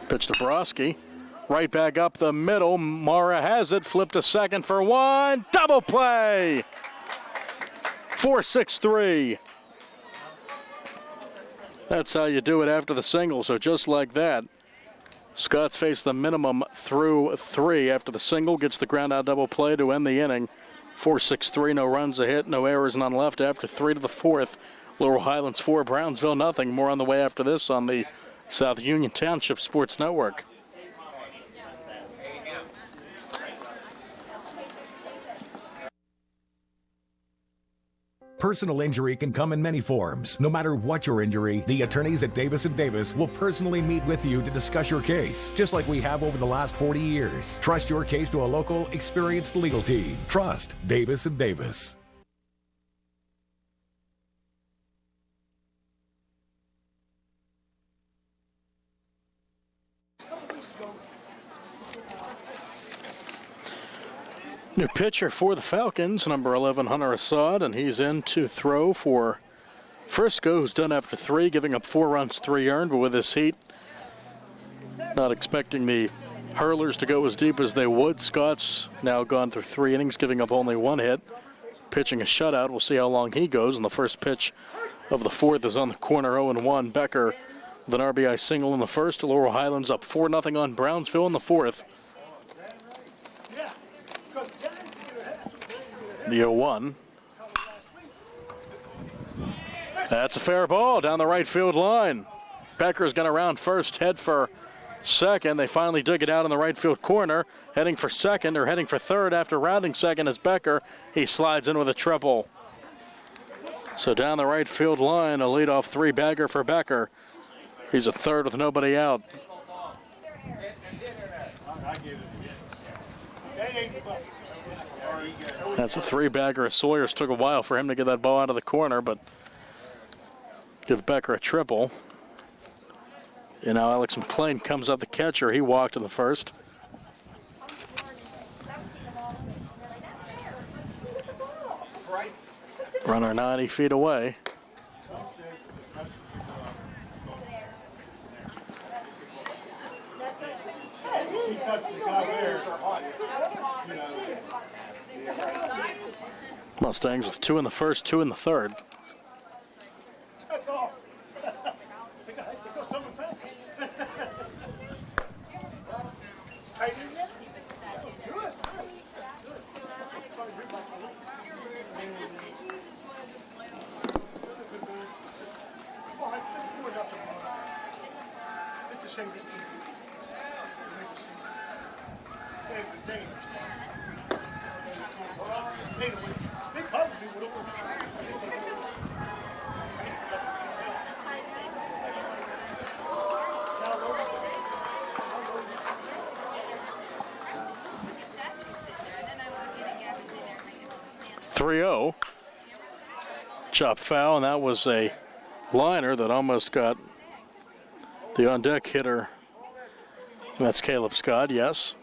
Pitch to Broski. Right back up the middle. Mara has it. Flipped to second for one. Double play. 4-6-3. That's how you do it after the single. So just like that, Scott's faced the minimum through 3 after the single. Gets the ground out double play to end the inning. 4-6-3. No runs, a hit, no errors, none left after 3 to the 4th. Laurel Highlands 4, Brownsville nothing. More on the way after this on the South Union Township Sports Network. Personal injury can come in many forms. No matter what your injury, the attorneys at Davis & Davis will personally meet with you to discuss your case, just like we have over the last 40 years. Trust your case to a local, experienced legal team. Trust Davis & Davis. New pitcher for the Falcons, number 11, Hunter Assad, and he's in to throw for Frisco, who's done after 3, giving up 4 runs, 3 earned, but with this heat, not expecting the hurlers to go as deep as they would. Scott's now gone through 3 innings, giving up only 1 hit, pitching a shutout. We'll see how long he goes, and the first pitch of the 4th is on the corner, 0-1. Becker with an RBI single in the first. Laurel Highlands up 4-0 on Brownsville in the 4th. The 0-1. That's a fair ball down the right field line. Becker's going to round first, head for second. They finally dig it out in the right field corner. Heading for second, or heading for third after rounding second is Becker. He slides in with a triple. So down the right field line, a leadoff 3-bagger for Becker. He's a third with nobody out. That's a 3-bagger. Sawyers took a while for him to get that ball out of the corner, but give Becker a triple. And now Alex McClain comes up the catcher. He walked in the first. Runner 90 feet away. Mustangs with 2 in the first, 2 in the third. That's all. It's a shame this team. They probably would have. .30. Chop foul, and that was a liner that almost got the on-deck hitter. That's Caleb Scott, yes.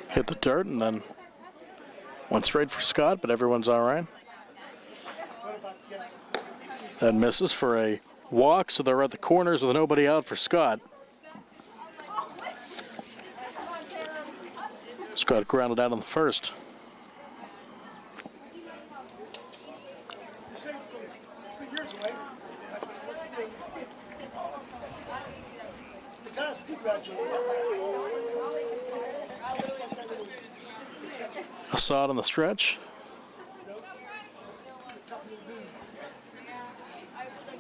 Hit the dirt and then went straight for Scott, but everyone's all right. That misses for a walk, so they're at the corners with nobody out for Scott. Scott grounded out on the first. Assad on the stretch.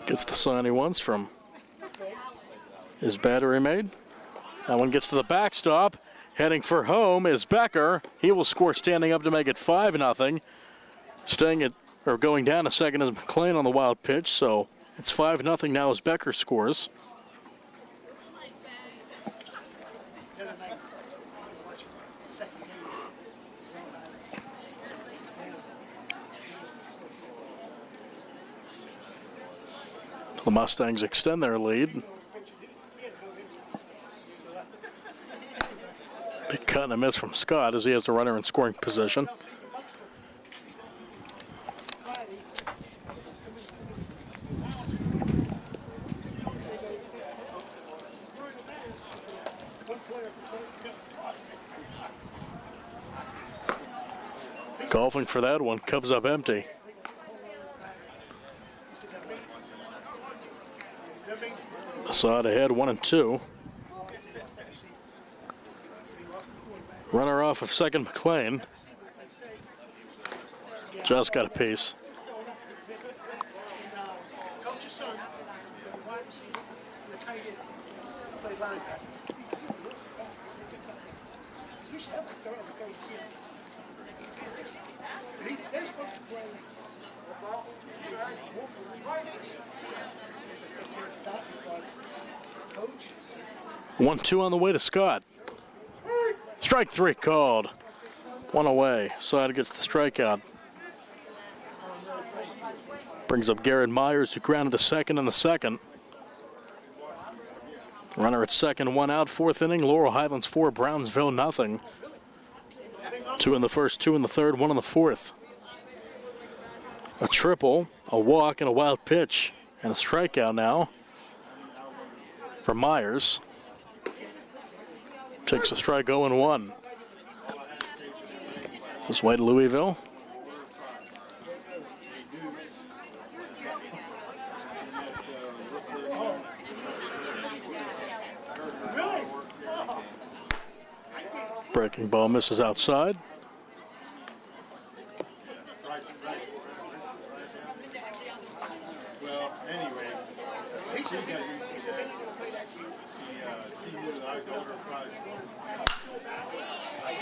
Gets the sign he wants from his battery mate. That one gets to the backstop. Heading for home is Becker. He will score standing up to make it 5-0. Staying at, or going down a second is McClain on the wild pitch, so It's 5-0 now as Becker scores. The Mustangs extend their lead. Big cut and a miss from Scott as he has the runner in scoring position. Golfing for that one, Cubs up empty. Assad ahead 1-2. Runner off of second, McLean. Just got a piece. One, two on the way to Scott. Strike three called. One away. Side gets the strikeout. Brings up Garrett Myers, who grounded to second in the second. Runner at second, one out. Fourth inning, Laurel Highlands 4, Brownsville nothing. 2 in the first, 2 in the third, 1 in the fourth. A triple, a walk, and a wild pitch. And a strikeout now for Myers. Takes a strike 0-1. This way to Louisville. Breaking ball misses outside. Well, anyway,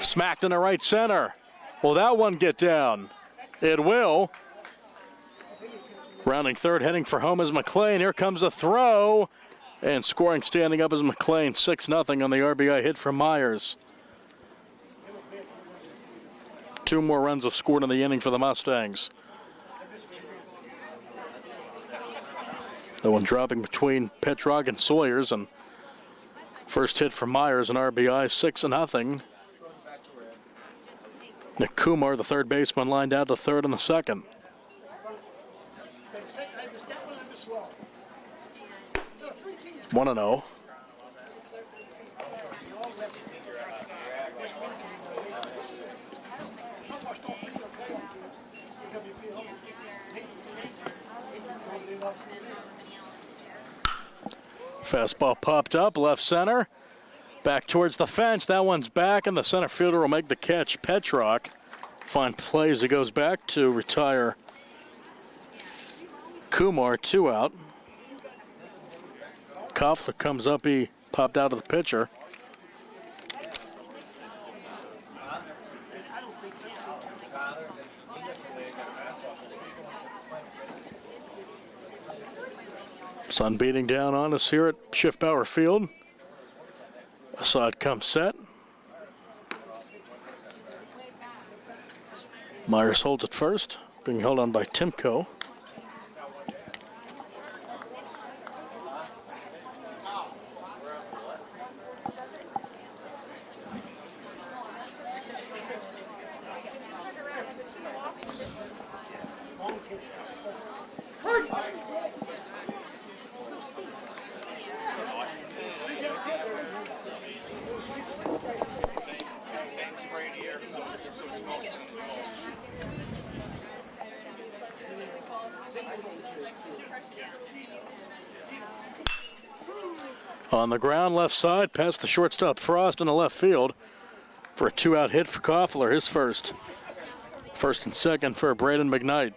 Smacked in the right center. Will that one get down? It will. Rounding third, heading for home is McLean. Here comes a throw. And scoring standing up is McLean. 6-0 on the RBI hit from Myers. 2 more runs have scored in the inning for the Mustangs. The one dropping between Petrog and Sawyers. And first hit from Myers, an RBI, 6-0. Nick Kumar, the third baseman, lined out to third in the second. One and 0. Fastball popped up, left center. Back towards the fence. That one's back, and the center fielder will make the catch. Petrock fine play as he goes back to retire Kumar, 2 out. Koffler comes up. He popped out of the pitcher. Sun beating down on us here at Schiffbauer Field. Assad comes set. Myers holds it first, being held on by Timko. On the ground, left side, past the shortstop Frost in the left field for a 2-out hit for Koffler, his first. First and second for Braden McKnight.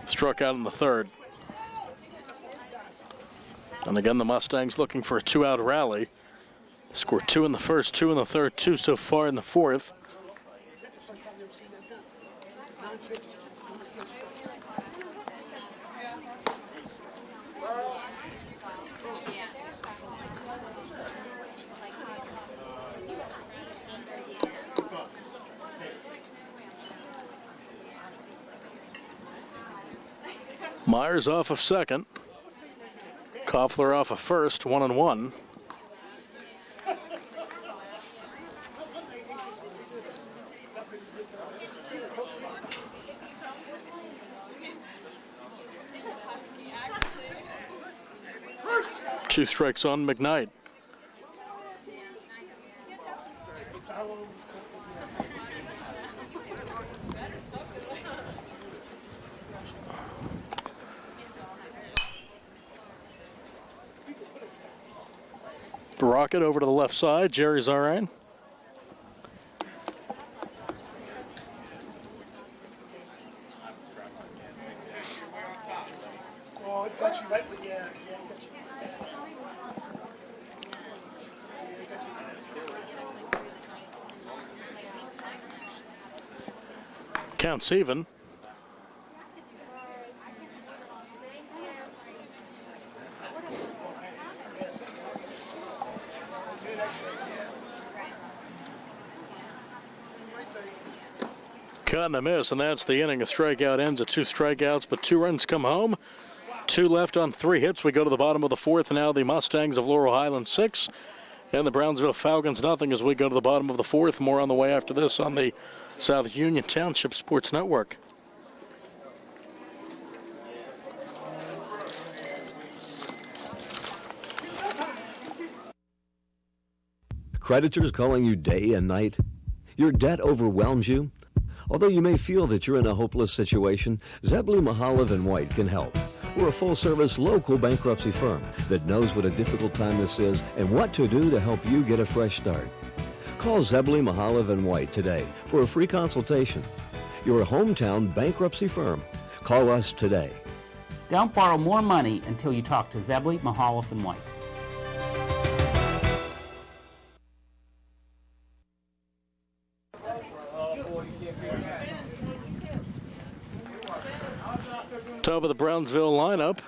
Struck out in the third. And again, the Mustangs looking for a 2-out rally. Scored 2 in the first, 2 in the third, 2 so far in the fourth. Myers off of second. Koffler off of first, 1-1. Two strikes on McKnight. Rocket over to the left side. Jerry's all right. Oh, it got you right with Counts even. Cut and a miss, and that's the inning. A strikeout ends at 2 strikeouts, but 2 runs come home. 2 left on 3 hits. We go to the bottom of the 4th. Now the Mustangs of Laurel Highlands 6 and the Brownsville Falcons nothing as we go to the bottom of the 4th. More on the way after this on the South Union Township Sports Network. Creditors calling you day and night? Your debt overwhelms you? Although you may feel that you're in a hopeless situation, Zebley, Mahalev & White can help. We're a full-service local bankruptcy firm that knows what a difficult time this is and what to do to help you get a fresh start. Call Zebley, Mahalev & White today for a free consultation. Your hometown bankruptcy firm. Call us today. Don't borrow more money until you talk to Zebley, Mahalev & White. Top of the Brownsville lineup.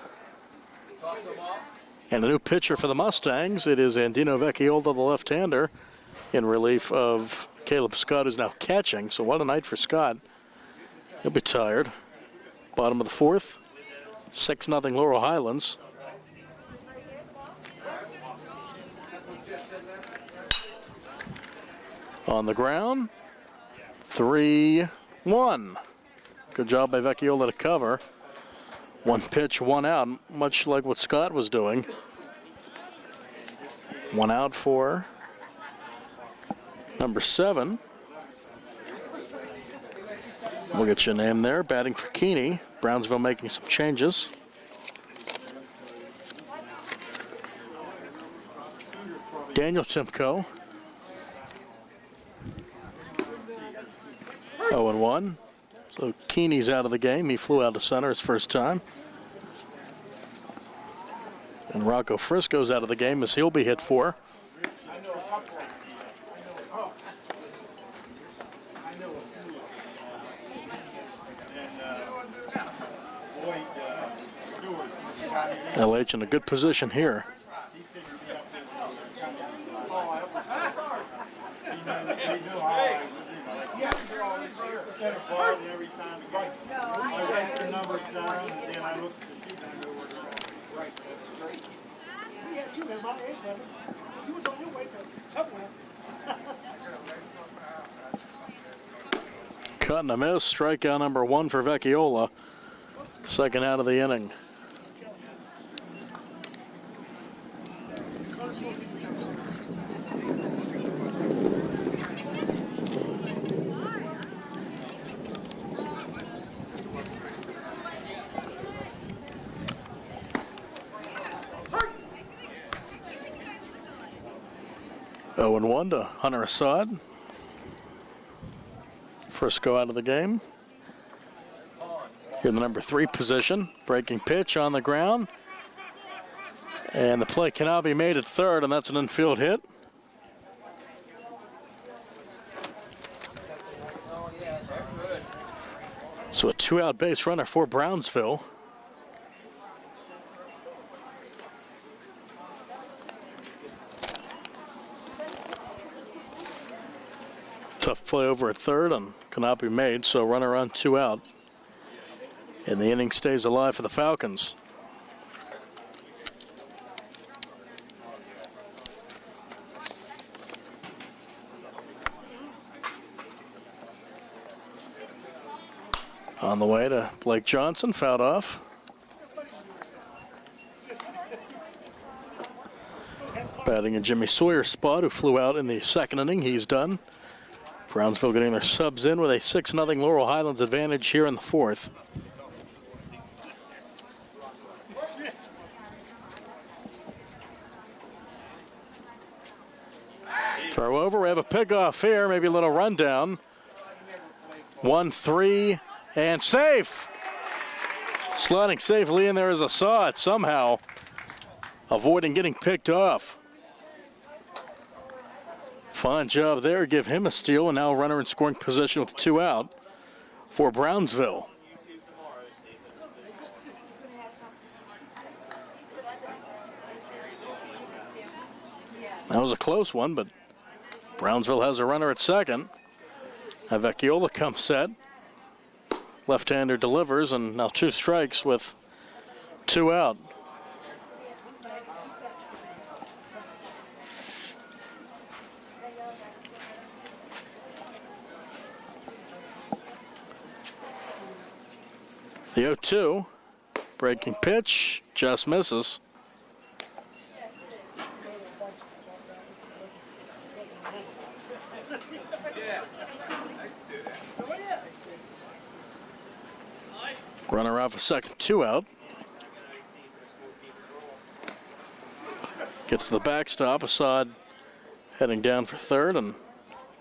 And a new pitcher for the Mustangs. It is Andino Vecchiola, the left-hander, in relief of Caleb Scott, who's now catching. So what a night for Scott. He'll be tired. Bottom of the 4th. 6-0 Laurel Highlands. On the ground. 3-1. Good job by Vecchiola to cover. 1 pitch, 1 out, much like what Scott was doing. 1 out for number 7. We'll get your name there. Batting for Keeney. Brownsville making some changes. Daniel Timko. 0-1. So Keeney's out of the game. He flew out to center his first time. And Rocco Frisco's out of the game as he'll be hit for. LH in a good position here. Cut and a miss. Strikeout number 1 for Vecchiola. Second out of the inning. And 1 to Hunter Assad. Frisco out of the game. Here in the number 3 position. Breaking pitch on the ground. And the play cannot be made at third, and that's an infield hit. So a 2-out base runner for Brownsville. Tough play over at third and cannot be made, so runner on 2 out. And the inning stays alive for the Falcons. On the way to Blake Johnson, fouled off. Batting in Jimmy Sawyer's spot, who flew out in the second inning. He's done. Brownsville getting their subs in with a 6-0 Laurel Highlands advantage here in the fourth. Throw over, we have a pickoff here, maybe a little rundown. 1-3, and safe. Sliding safely in there as I saw it, somehow avoiding getting picked off. Fine job there, give him a steal, and now a runner in scoring position with 2 out for Brownsville. That was a close one, but Brownsville has a runner at second. Vecchiola comes set. Left-hander delivers, and now 2 strikes with 2 out. The 0-2, breaking pitch, just misses. Runner off a second, 2 out. Gets to the backstop. Assad heading down for third, and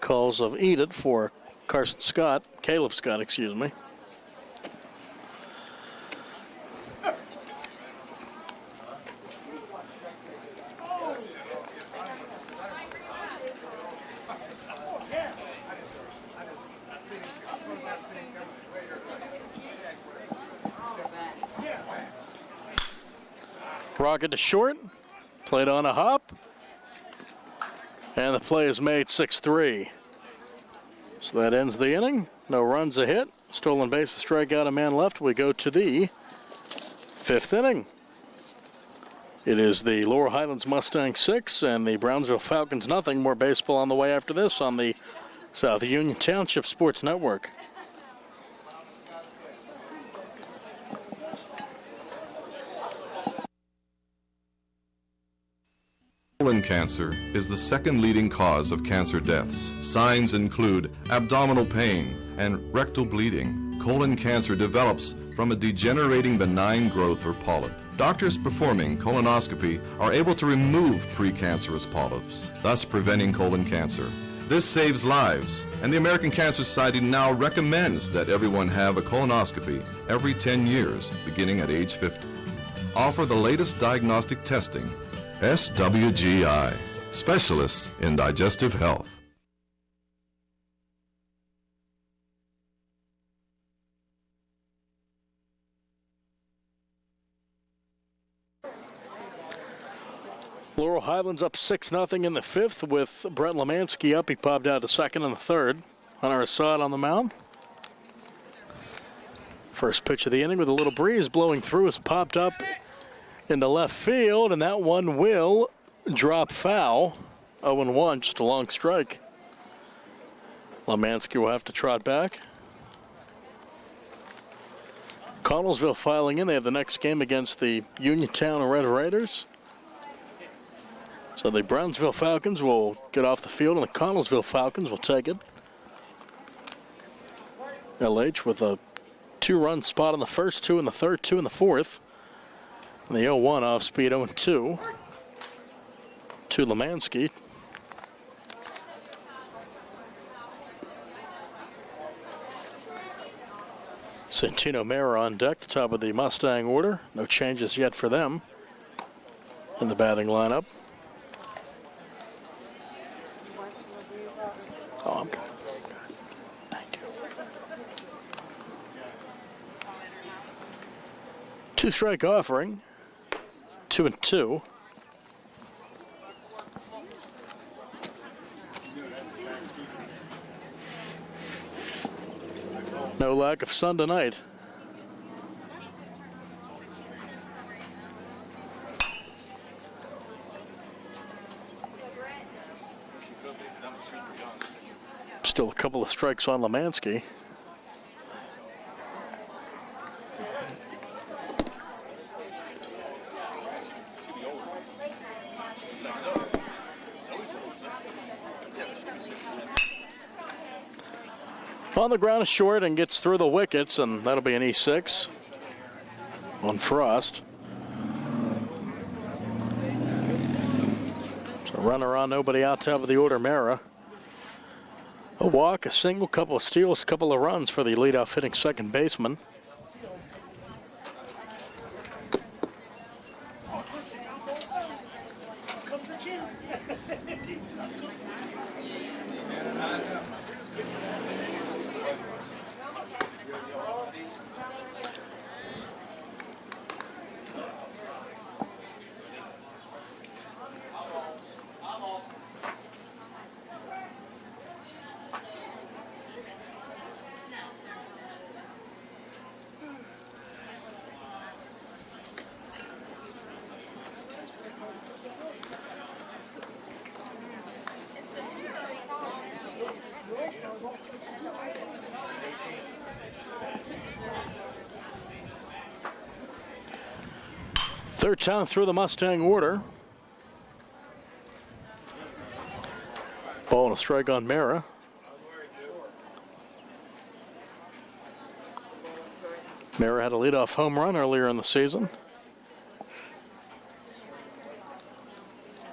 calls of eat it for Caleb Scott, excuse me. Rocket to short, played on a hop, and the play is made 6-3. So that ends the inning. No runs, a hit, stolen base, a strikeout, a man left. We go to the 5th inning. It is the Laurel Highlands Mustangs 6 and the Brownsville Falcons nothing. More baseball on the way after this on the South Union Township Sports Network. Colon cancer is the second leading cause of cancer deaths. Signs include abdominal pain and rectal bleeding. Colon cancer develops from a degenerating benign growth or polyp. Doctors performing colonoscopy are able to remove precancerous polyps, thus preventing colon cancer. This saves lives, and the American Cancer Society now recommends that everyone have a colonoscopy every 10 years, beginning at age 50. Offer the latest diagnostic testing. SWGI, specialists in digestive health. Laurel Highlands up 6-0 in the 5th with Brent Lemansky up. He popped out to second in the 3rd. Hunter Assad on the mound. First pitch of the inning with a little breeze blowing through is popped up into left field, and that one will drop foul. 0-1, just a long strike. Lemansky will have to trot back. Connellsville filing in. They have the next game against the Uniontown Red Raiders. So the Brownsville Falcons will get off the field, and the Connellsville Falcons will take it. LH with a 2-run spot in the first, 2 in the third, 2 in the fourth. And the 0-1 off speed, 0-2 to Lemansky. Santino Mera on deck, the top of the Mustang order. No changes yet for them in the batting lineup. Oh, I'm good. Thank you. 2-strike offering. 2-2. No lack of sun tonight. Still a couple of strikes on Lemansky. On the ground is short and gets through the wickets, and that'll be an E6 on Frost. So runner on, nobody out, top of the order, Mara. A walk, a single, couple of steals, couple of runs for the leadoff hitting second baseman. Third time through the Mustang order. Ball and a strike on Mara. Mara had a leadoff home run earlier in the season.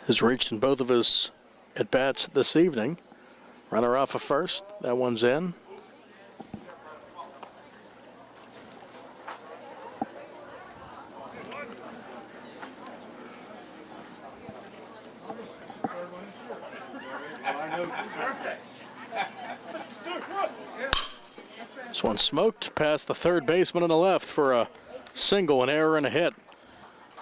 Has reached in both of his at-bats this evening. Runner off of first. That one's in. This one smoked past the third baseman on the left for a single, an error, and a hit.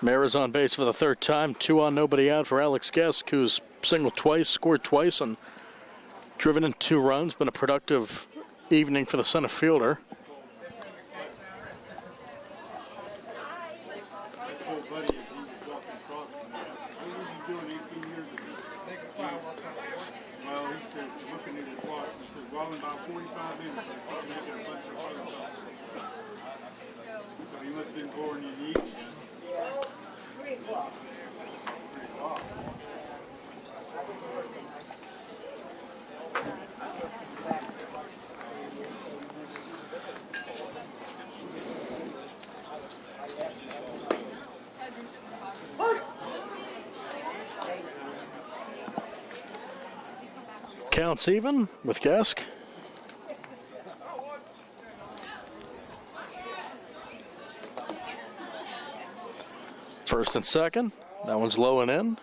Mara's on base for the third time. 2 on, nobody out for Alex Gesk, who's singled twice, scored twice, and driven in 2 runs. Been a productive evening for the center fielder. Counts even with Gesk. First and second. That one's low and in.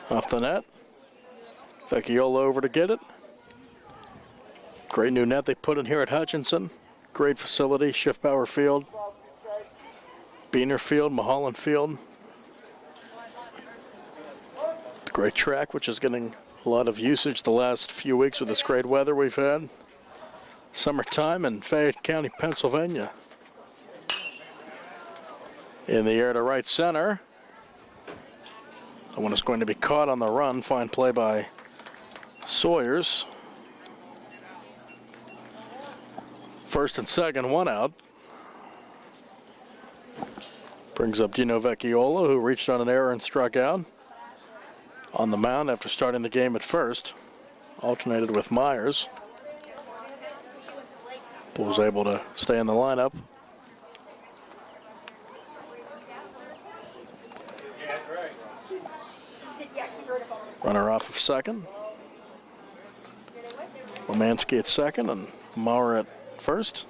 Off the net. Vecchiola over to get it. Great new net they put in here at Hutchinson. Great facility, Schiffbauer Field, Biener Field, Mulholland Field. Great track, which is getting a lot of usage the last few weeks with this great weather we've had. Summertime in Fayette County, Pennsylvania. In the air to right center. That one is going to be caught on the run. Fine play by Sawyers. First and second, 1 out. Brings up Dino Vecchiola, who reached on an error and struck out. On the mound after starting the game at first. Alternated with Myers. But was able to stay in the lineup. Runner off of second. Lemansky at second and Maurer at first.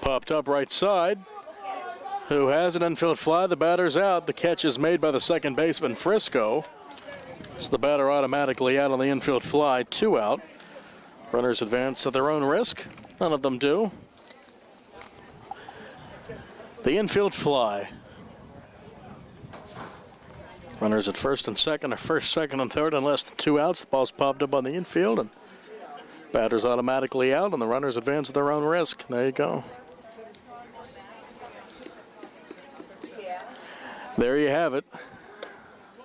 Popped up right side. Who has an infield fly? The batter's out. The catch is made by the second baseman, Frisco. So the batter automatically out on the infield fly. 2 out. Runners advance at their own risk. None of them do. The infield fly. Runners at first and second, or first, second, and third, and less than 2 outs. The ball's popped up on the infield, and batter's automatically out, and the runners advance at their own risk. There you go. There you have it.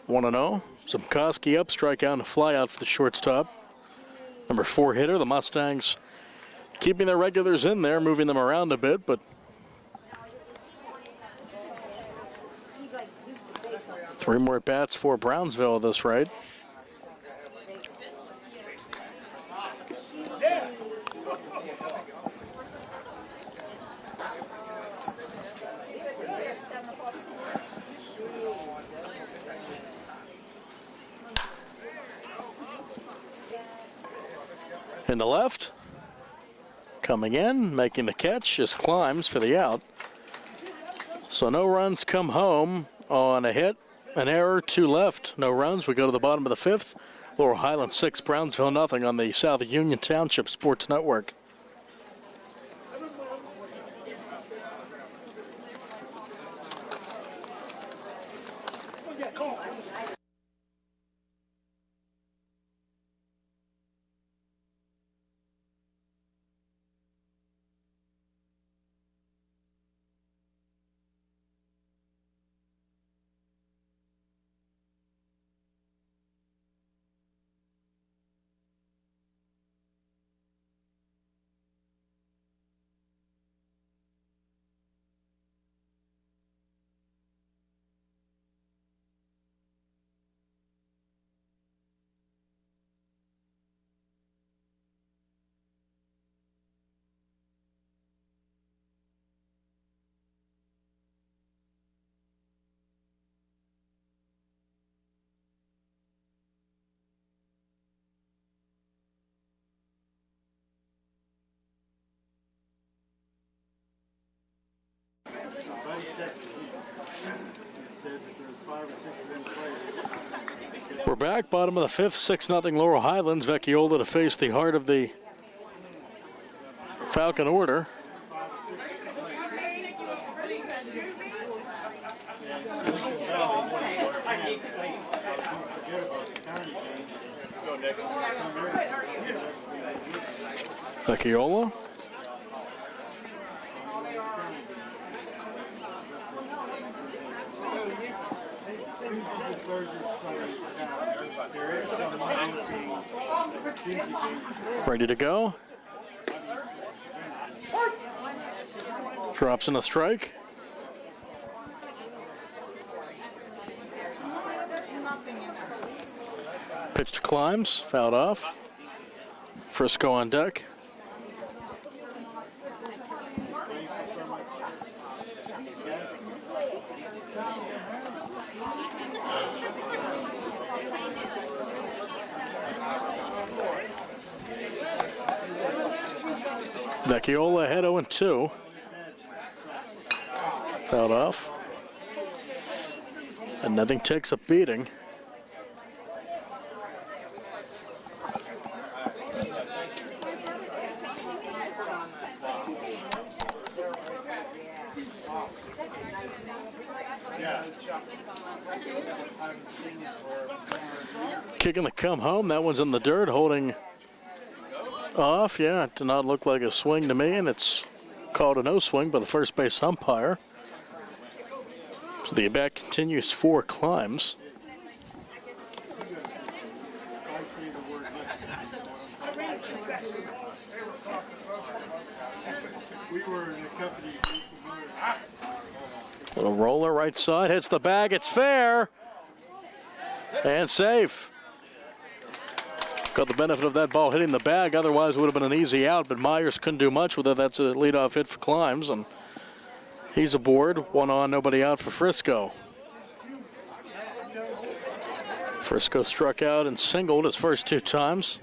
1-0. Zimkowski up, strikeout, and a fly out for the shortstop. Number 4 hitter, the Mustangs keeping their regulars in there, moving them around a bit, but 3 more at bats for Brownsville at this rate. In the left, coming in, making the catch is Climbs for the out. So no runs come home on a hit, an error, 2 left. No runs. We go to the bottom of the 5th. Laurel Highlands 6, Brownsville nothing on the South Union Township Sports Network. We're back, bottom of the 5th, 6-0 Laurel Highlands. Vecchiola to face the heart of the Falcon order. Vecchiola. Ready to go. Drops in a strike. Pitch to Climbs, fouled off. Frisco on deck. Vecchiola ahead 0-2. Fouled off. And nothing takes a beating. Kicking the come home. That one's in the dirt, holding off. Yeah, it did not look like a swing to me, and it's called a no swing by the first base umpire. So the at-bat continues for Climbs. Little roller right side, hits the bag, it's fair. And safe. Got the benefit of that ball hitting the bag, otherwise it would have been an easy out, but Myers couldn't do much with it. That's a leadoff hit for Climbs, and he's aboard. 1 on, nobody out for Frisco. Frisco struck out and singled his first 2 times.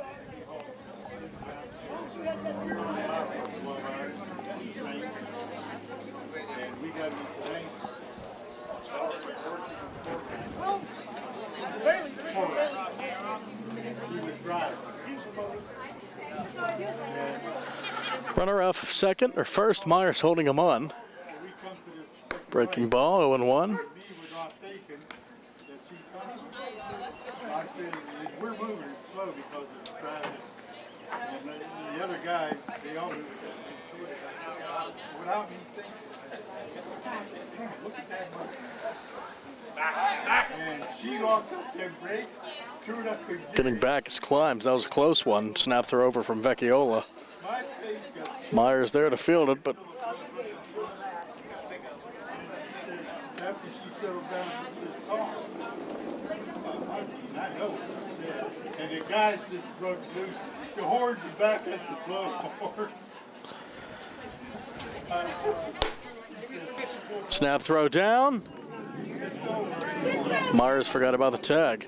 Runner off of second or first. Myers holding him on. Breaking ball, 0-1. We're moving slow because of traffic. And the other guys, they all move without me thinking. Look at that monkey. And she locked up their brakes, threw it up the Getting back is Climbs. That was a close one. Snap throw over from Vecchiola. Myers there to field it, but after she settled down, she said, "Tom, I know what she said." And the guys just broke loose. The horns are back as the blow horns. snap throw down. Myers forgot about the tag.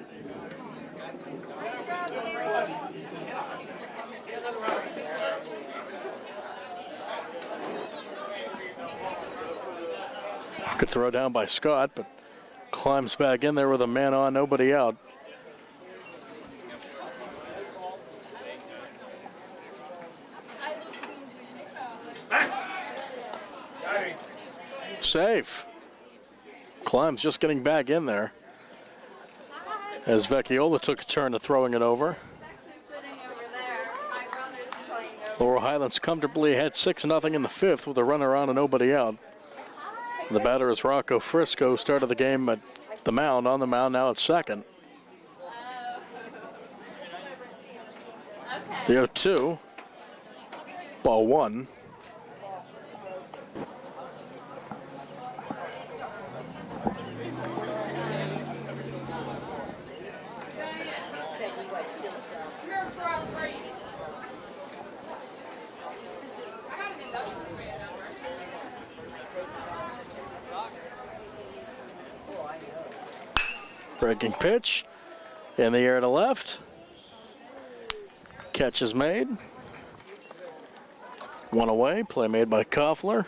Good throw down by Scott, but Climbs back in there with a man on, nobody out. Safe. Climbs just getting back in there as Vecchiola took a turn to throwing it over. Laurel Highlands comfortably ahead 6-0 in the fifth with a runner on and nobody out. The batter is Rocco Frisco. Started the game at the mound, on the mound, now at second. The 0-2. Ball one. Breaking pitch in the air to left. Catch is made. One away. Play made by Koffler.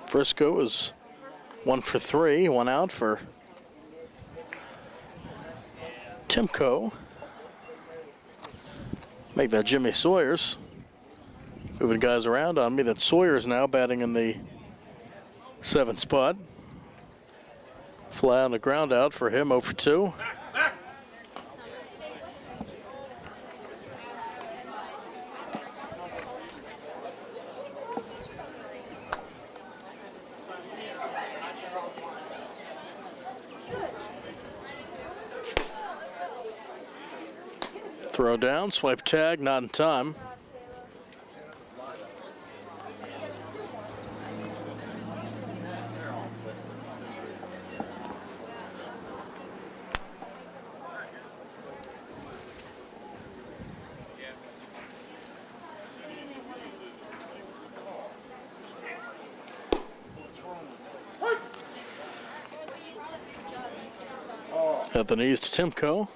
Frisco is 1 for 3. One out for Timko. Make that Jimmy Sawyers. Moving guys around on me. That Sawyers now batting in the 7th spot. Fly on the ground out for him, 0 for 2. Throw down, swipe tag, not in time. At the knees to Timko.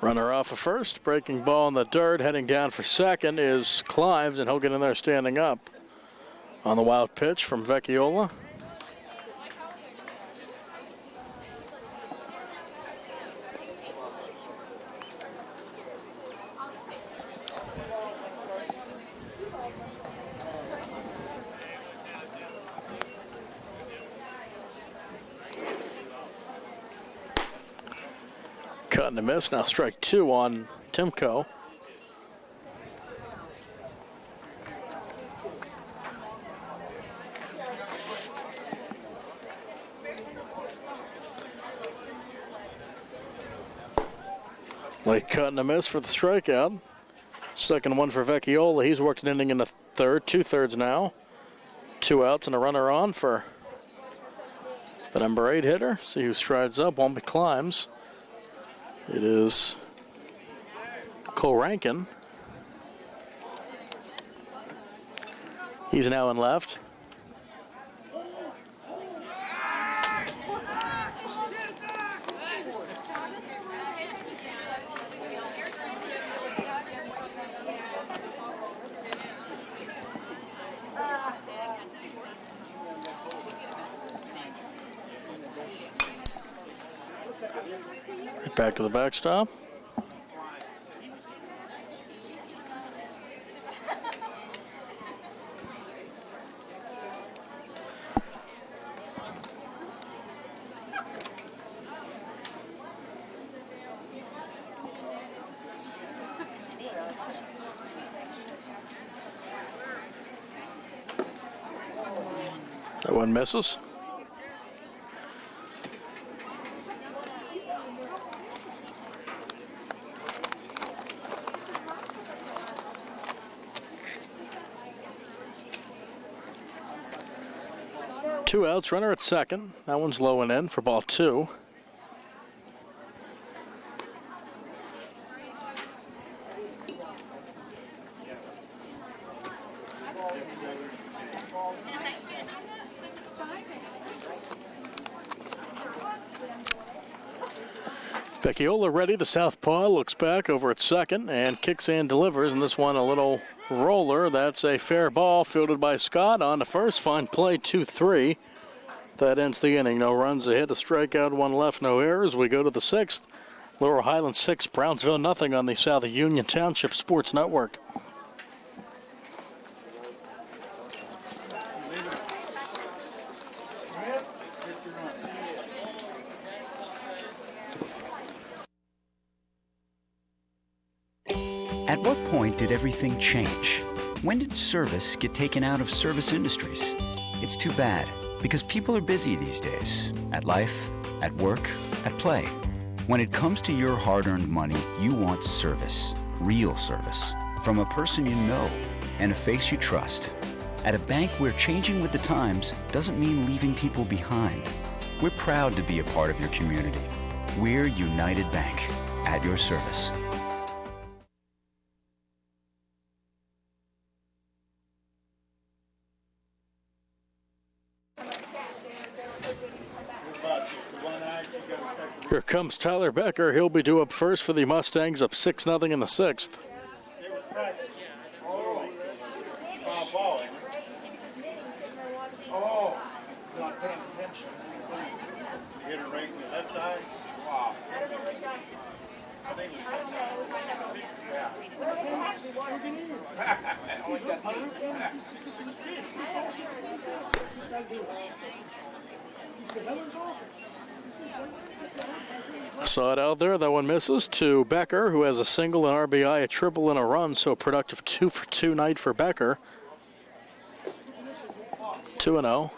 Runner off of first, breaking ball in the dirt, heading down for second is Climbs, and he'll get in there standing up on the wild pitch from Vecchiola. Cut and a miss. Now strike 2 on Timko. Late cut and a miss for the strikeout. Second one for Vecchiola. He's worked an inning in the third, 2/3 now. 2 outs and a runner on for the number 8 hitter. See who strides up. Won't be Climbs. It is Cole Rankin. He's now in left. Back to the backstop. That one misses. Two outs, runner at second. That one's low and in for ball two. Vecchiola ready, the southpaw, looks back over at second and kicks and delivers, and this one a little roller. That's a fair ball fielded by Scott on the first. Fine play, 2-3. That ends the inning. No runs, a hit, a strikeout, one left, no errors. We go to the sixth. Laurel Highlands 6, Brownsville nothing on the South Union Township Sports Network. At what point did everything change? When did service get taken out of service industries? It's too bad, because people are busy these days. At life, at work, at play. When it comes to your hard-earned money, you want service. Real service. From a person you know and a face you trust. At a bank where changing with the times doesn't mean leaving people behind. We're proud to be a part of your community. We're United Bank. At your service. Here comes Tyler Becker. He'll be due up first for the Mustangs, up 6-0 in the sixth. Not paying attention. Hit it right in the left eye. Wow. Saw it out there. That one misses to Becker, who has a single, an RBI, a triple, and a run. So a productive 2-for-2 night for Becker. 2-0.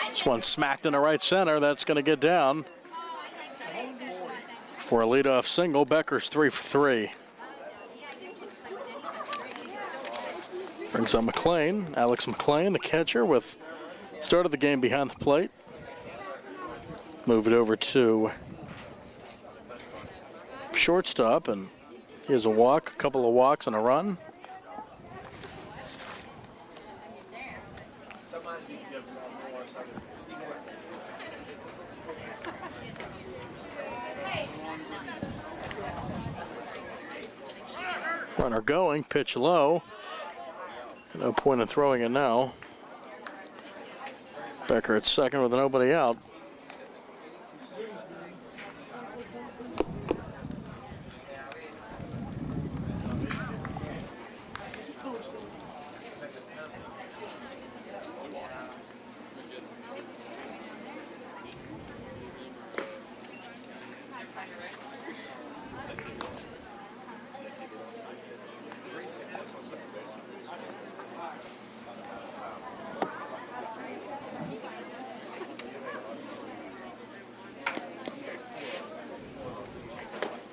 This one smacked in the right center. That's going to get down for a leadoff single. Becker's 3-for-3. Brings up McLean. Alex McLean, the catcher, with started the game behind the plate. Move it over to shortstop, and he has a walk, a couple of walks, and a run. Runner going, pitch low. No point in throwing it now. Becker at second with nobody out.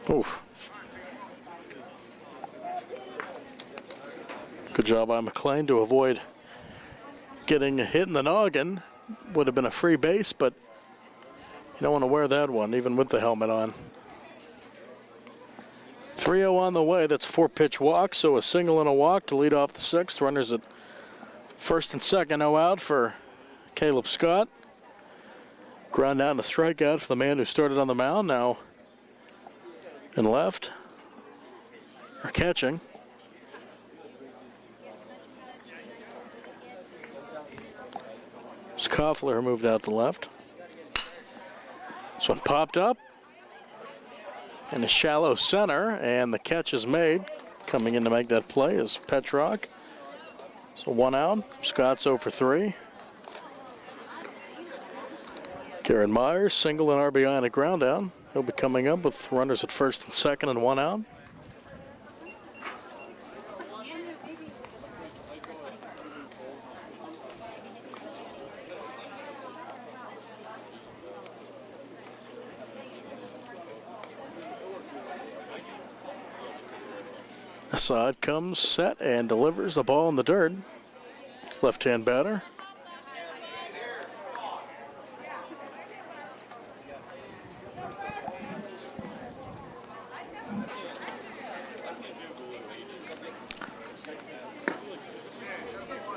Oof. Good job by McLean to avoid getting a hit in the noggin. Would have been a free base, but you don't want to wear that one, even with the helmet on. 3-0 on the way. That's 4-pitch walk, so a single and a walk to lead off the sixth. Runners at first and second, no out for Caleb Scott. Ground out and a strikeout for the man who started on the mound. Now in left, or catching. Koffler moved out to left. This one popped up in a shallow center, and the catch is made. Coming in to make that play is Petrock. So 1 out. Scott's 0 for 3. Karen Myers, single and RBI and a ground out. He'll be coming up with runners at first and second and 1 out. Assad comes, set, and delivers the ball in the dirt. Left-hand batter.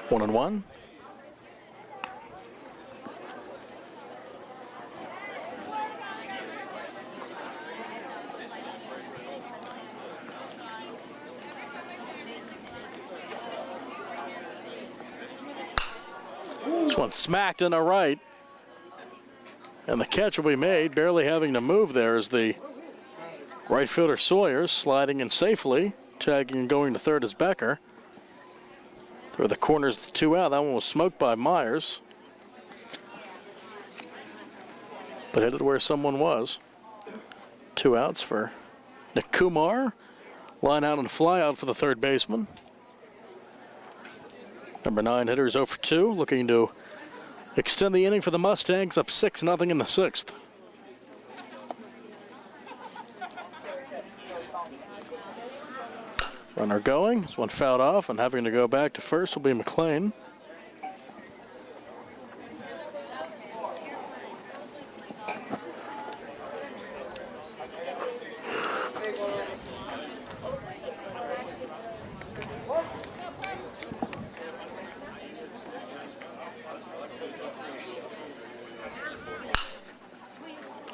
One and one. This one smacked in the right. And the catch will be made, barely having to move there as the right fielder Sawyers sliding in safely. Tagging and going to third is Becker. Through the corners, 2 out. That one was smoked by Myers. But headed where someone was. 2 outs for Nick Kumar. Line out and fly out for the third baseman. Number 9 hitter is 0 for 2, looking to extend the inning for the Mustangs, up 6-0 in the 6th. Runner going. This one fouled off, and having to go back to first will be McLean.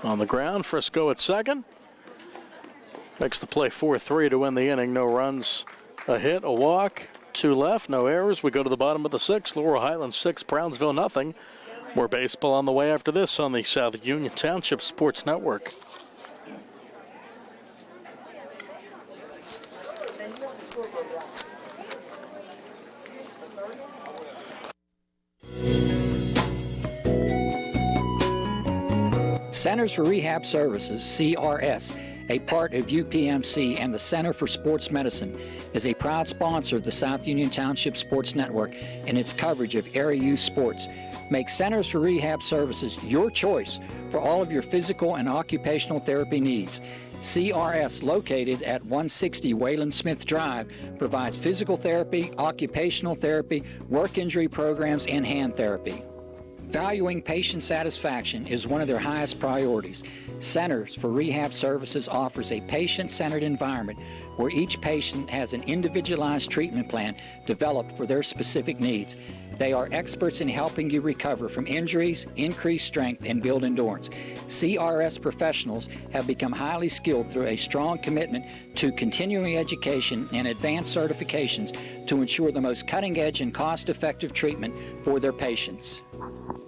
On the ground, Frisco at second. Makes the play 4-3 to win the inning. No runs, a hit, a walk, 2 left, no errors. We go to the bottom of the 6th. Laurel Highlands 6, Brownsville nothing. More baseball on the way after this on the South Union Township Sports Network. Centers for Rehab Services, CRS, a part of UPMC and the Center for Sports Medicine, is a proud sponsor of the South Union Township Sports Network and its coverage of area youth sports. Make Centers for Rehab Services your choice for all of your physical and occupational therapy needs. CRS, located at 160 Wayland Smith Drive, provides physical therapy, occupational therapy, work injury programs, and hand therapy. Valuing patient satisfaction is one of their highest priorities. Centers for Rehab Services offers a patient-centered environment where each patient has an individualized treatment plan developed for their specific needs. They are experts in helping you recover from injuries, increase strength, and build endurance. CRS professionals have become highly skilled through a strong commitment to continuing education and advanced certifications to ensure the most cutting-edge and cost-effective treatment for their patients.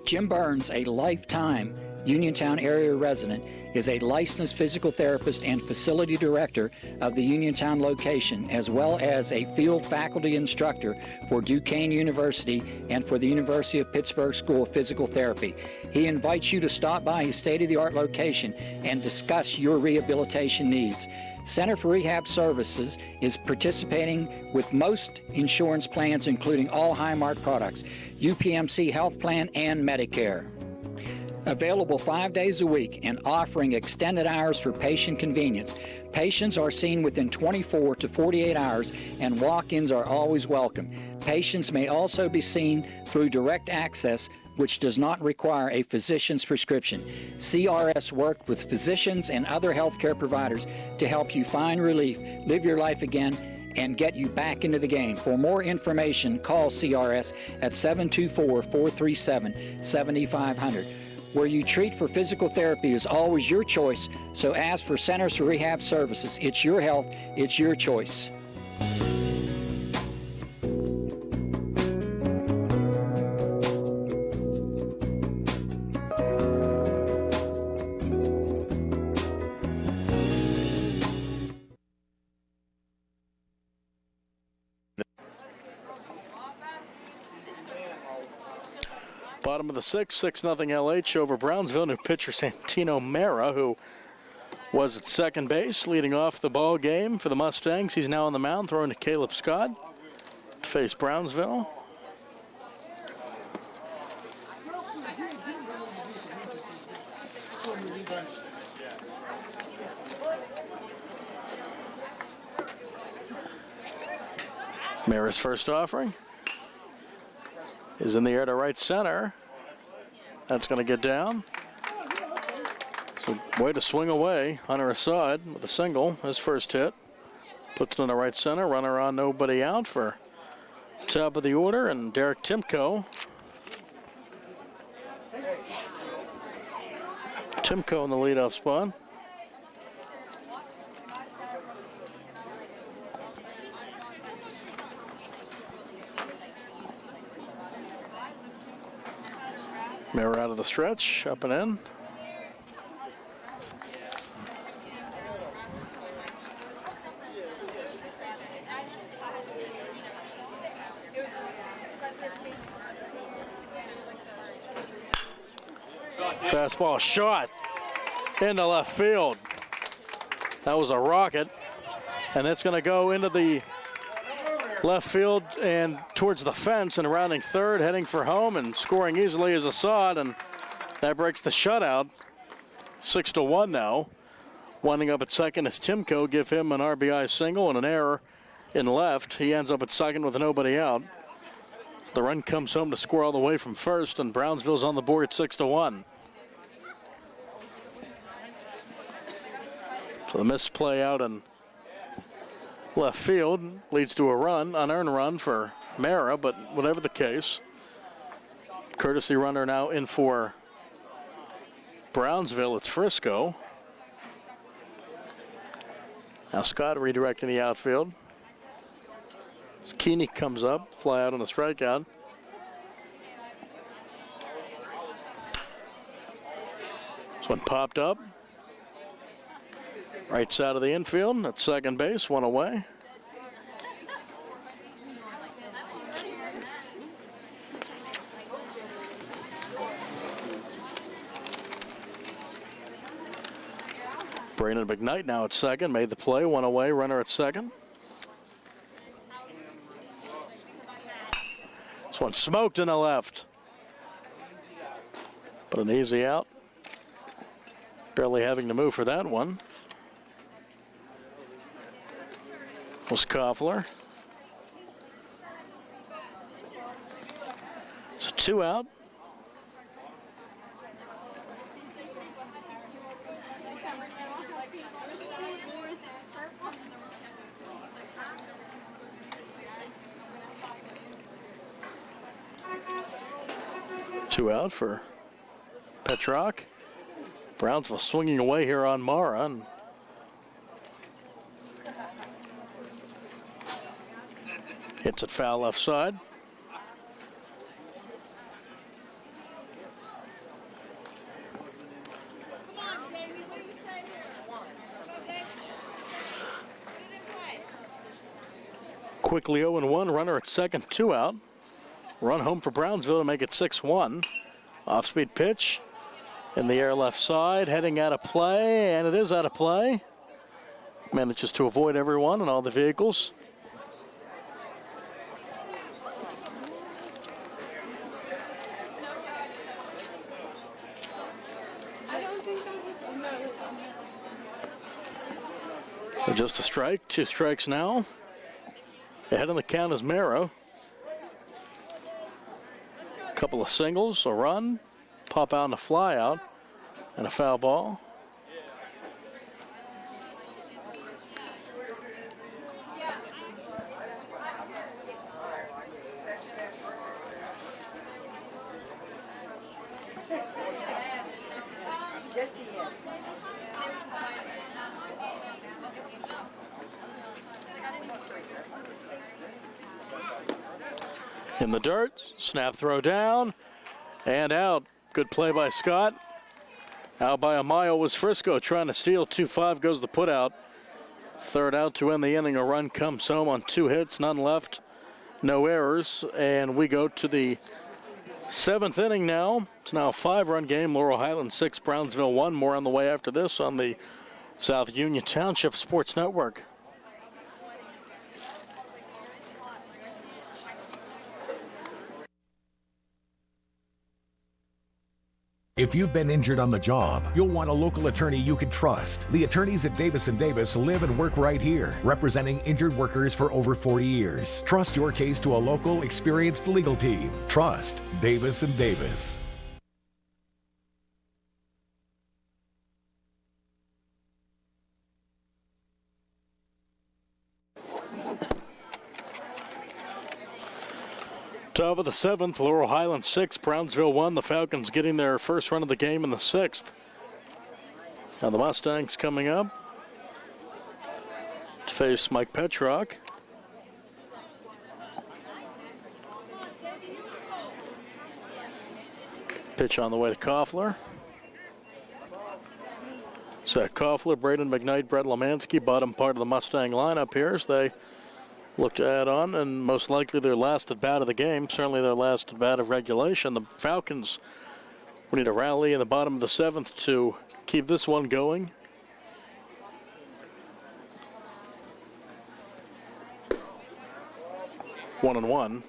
Jim Burns, a lifetime Uniontown area resident, is a licensed physical therapist and facility director of the Uniontown location, as well as a field faculty instructor for Duquesne University and for the University of Pittsburgh School of Physical Therapy. He invites you to stop by his state-of-the-art location and discuss your rehabilitation needs. Center for Rehab Services is participating with most insurance plans, including all Highmark products, UPMC Health Plan, and Medicare. Available 5 days a week and offering extended hours for patient convenience. Patients are seen within 24 to 48 hours, and walk-ins are always welcome. Patients may also be seen through direct access, which does not require a physician's prescription. CRS worked with physicians and other healthcare providers to help you find relief, live your life again, and get you back into the game. For more information, call CRS at 724-437-7500. Where you treat for physical therapy is always your choice, so ask for Centers for Rehab Services. It's your health, it's your choice. Bottom of the sixth, 6-0 LH over Brownsville. New pitcher Santino Mera, who was at second base, leading off the ball game for the Mustangs. He's now on the mound, throwing to Caleb Scott to face Brownsville. Mera's first offering is in the air to right center. That's going to get down. So way to swing away. Hunter Assad with a single, his first hit. Puts it in the right center. Runner on, nobody out for top of the order. And Derek Timko. Timko in the leadoff spot. Mera out of the stretch, up and in. Fastball shot into left field. That was a rocket, and it's going to go into the left field and towards the fence, and rounding third, heading for home and scoring easily is Assad, and that breaks the shutout. 6-1 now. Winding up at second is Timko. Give him an RBI single and an error in left. He ends up at second with nobody out. The run comes home to score all the way from first, and Brownsville's on the board at 6-1. So the misplay out in left field leads to a run, unearned run for Mera, but whatever the case, courtesy runner now in for Brownsville. It's Frisco. Now Scott redirecting the outfield. As Keeney comes up, fly out on a strikeout. This one popped up. Right side of the infield at second base, one away. Brandon McKnight now at second, made the play, one away, runner at second. This one smoked in the left, but an easy out. Barely having to move for that one was Koffler. So 2 out. Two out for Petrock. Brownsville swinging away here on Mara. And hits it foul left side. Quickly 0-1, runner at second, 2 out. Run home for Brownsville to make it 6-1. Off-speed pitch in the air left side, heading out of play, and it is out of play. Manages to avoid everyone and all the vehicles. So just a strike, 2 strikes now. Ahead on the count is Mera. Couple of singles, a run, pop out and a fly out, and a foul ball. In the dirt, snap throw down and out. Good play by Scott. Out by a mile was Frisco trying to steal. 2-5 goes the put out. Third out to end the inning. A run comes home on 2 hits, none left, no errors. And we go to the 7th inning now. It's now a 5-run game. Laurel Highlands 6, Brownsville 1. More on the way after this on the South Union Township Sports Network. If you've been injured on the job, you'll want a local attorney you can trust. The attorneys at Davis & Davis live and work right here, representing injured workers for over 40 years. Trust your case to a local, experienced legal team. Trust Davis & Davis. Top of the 7th, Laurel Highlands 6, Brownsville 1. The Falcons getting their first run of the game in the 6th. Now the Mustangs coming up to face Mike Petrock. Pitch on the way to Koffler. Zach Koffler, Braden McKnight, Brett Lemansky, bottom part of the Mustang lineup here as they look to add on, and most likely their last at bat of the game, certainly their last at bat of regulation. The Falcons will need a rally in the bottom of the 7th to keep this one going. One and one.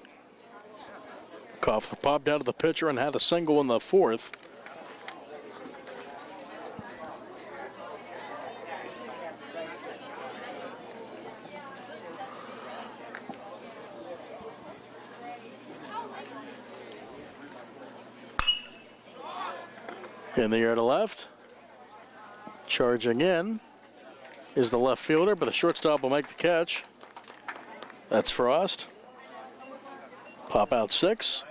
Koffler popped out of the pitcher and had a single in the 4th. In the air to left. Charging in is the left fielder, but the shortstop will make the catch. That's Frost. Pop out 6.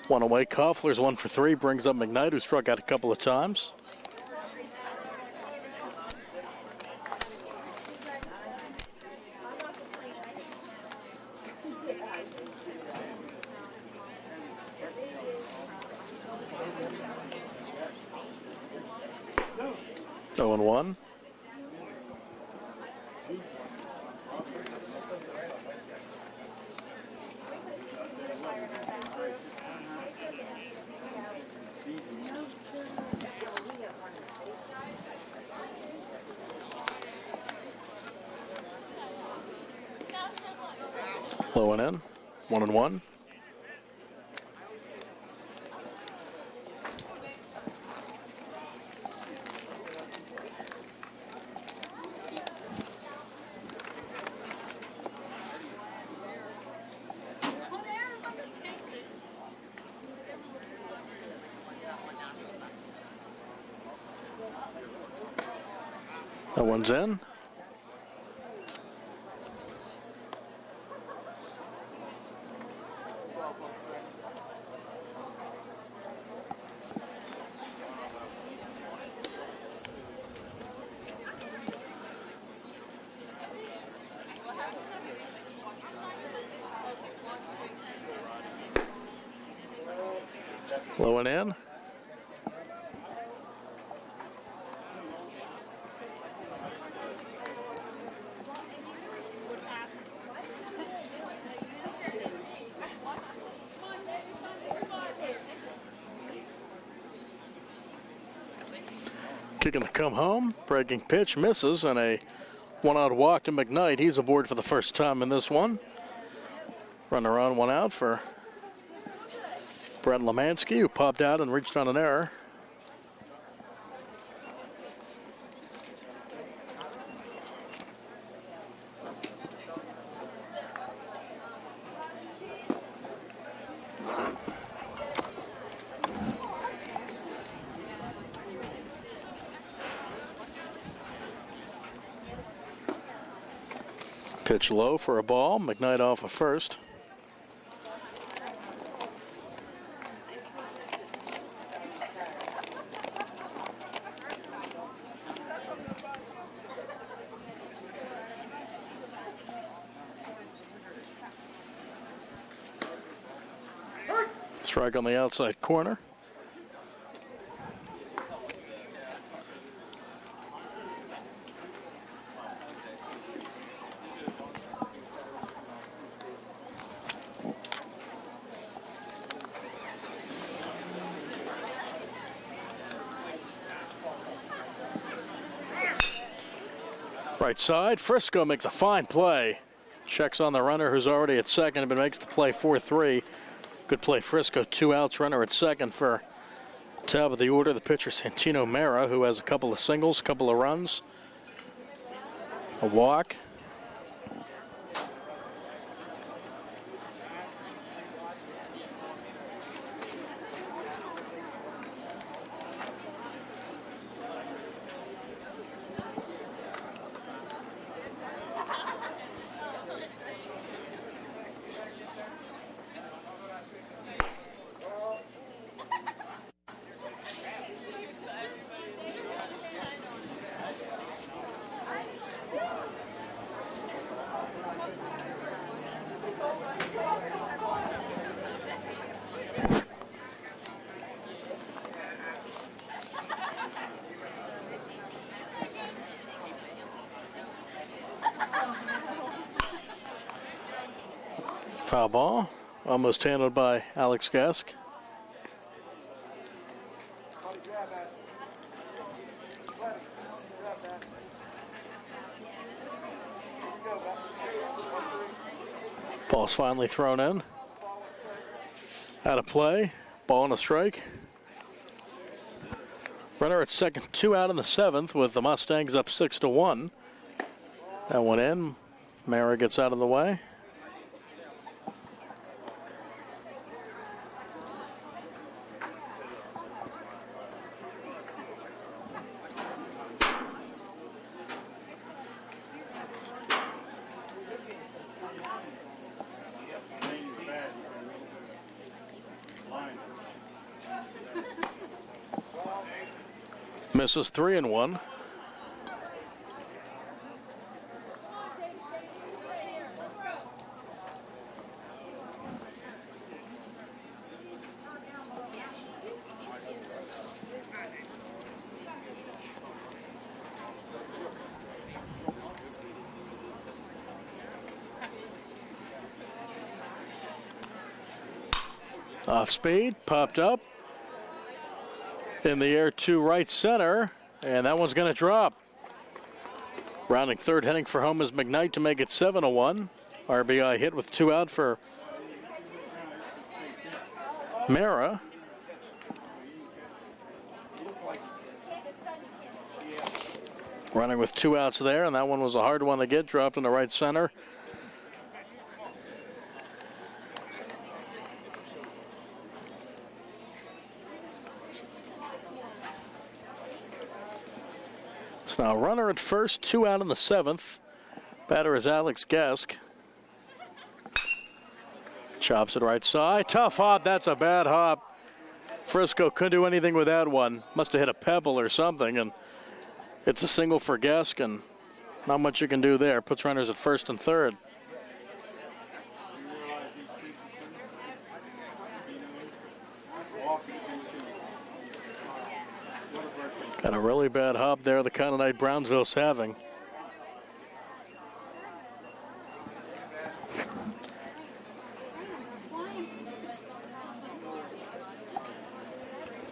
One away. Koffler's 1 for 3. Brings up McKnight, who struck out a couple of times. Oh and 1. Low and in. 1 and 1. That one's in. Low and in. Kicking the come home, breaking pitch, misses, and a 1-out walk to McKnight. He's aboard for the first time in this one. Runner on, 1 out for Brett Lemansky, who popped out and reached on an error. Pitch low for a ball. McKnight off of first. Strike on the outside corner. Right side, Frisco makes a fine play. Checks on the runner who's already at second, but makes the play 4-3. Good play, Frisco. 2 outs, runner at second for top of the order. The pitcher, Santino Mera, who has a couple of singles, a couple of runs, a walk. Foul ball, almost handled by Alex Gask. Ball's finally thrown in. Out of play, ball and a strike. Runner at second, 2 out in the 7th with the Mustangs up 6-1. That one in. Mara gets out of the way. Misses 3-1. Off speed, popped up. In the air to right center, and that one's going to drop. Rounding third, heading for home is McKnight to make it 7-1. RBI hit with 2 out for Mara. Running with 2 outs there, and that one was a hard one to get, dropped in the right center. Now runner at first, 2 out in the 7th. Batter is Alex Gask. Chops it right side. Tough hop. That's a bad hop. Frisco couldn't do anything with that one. Must have hit a pebble or something, and it's a single for Gask, and not much you can do there. Puts runners at first and third. Got a really bad hop there, the kind of night Brownsville's having.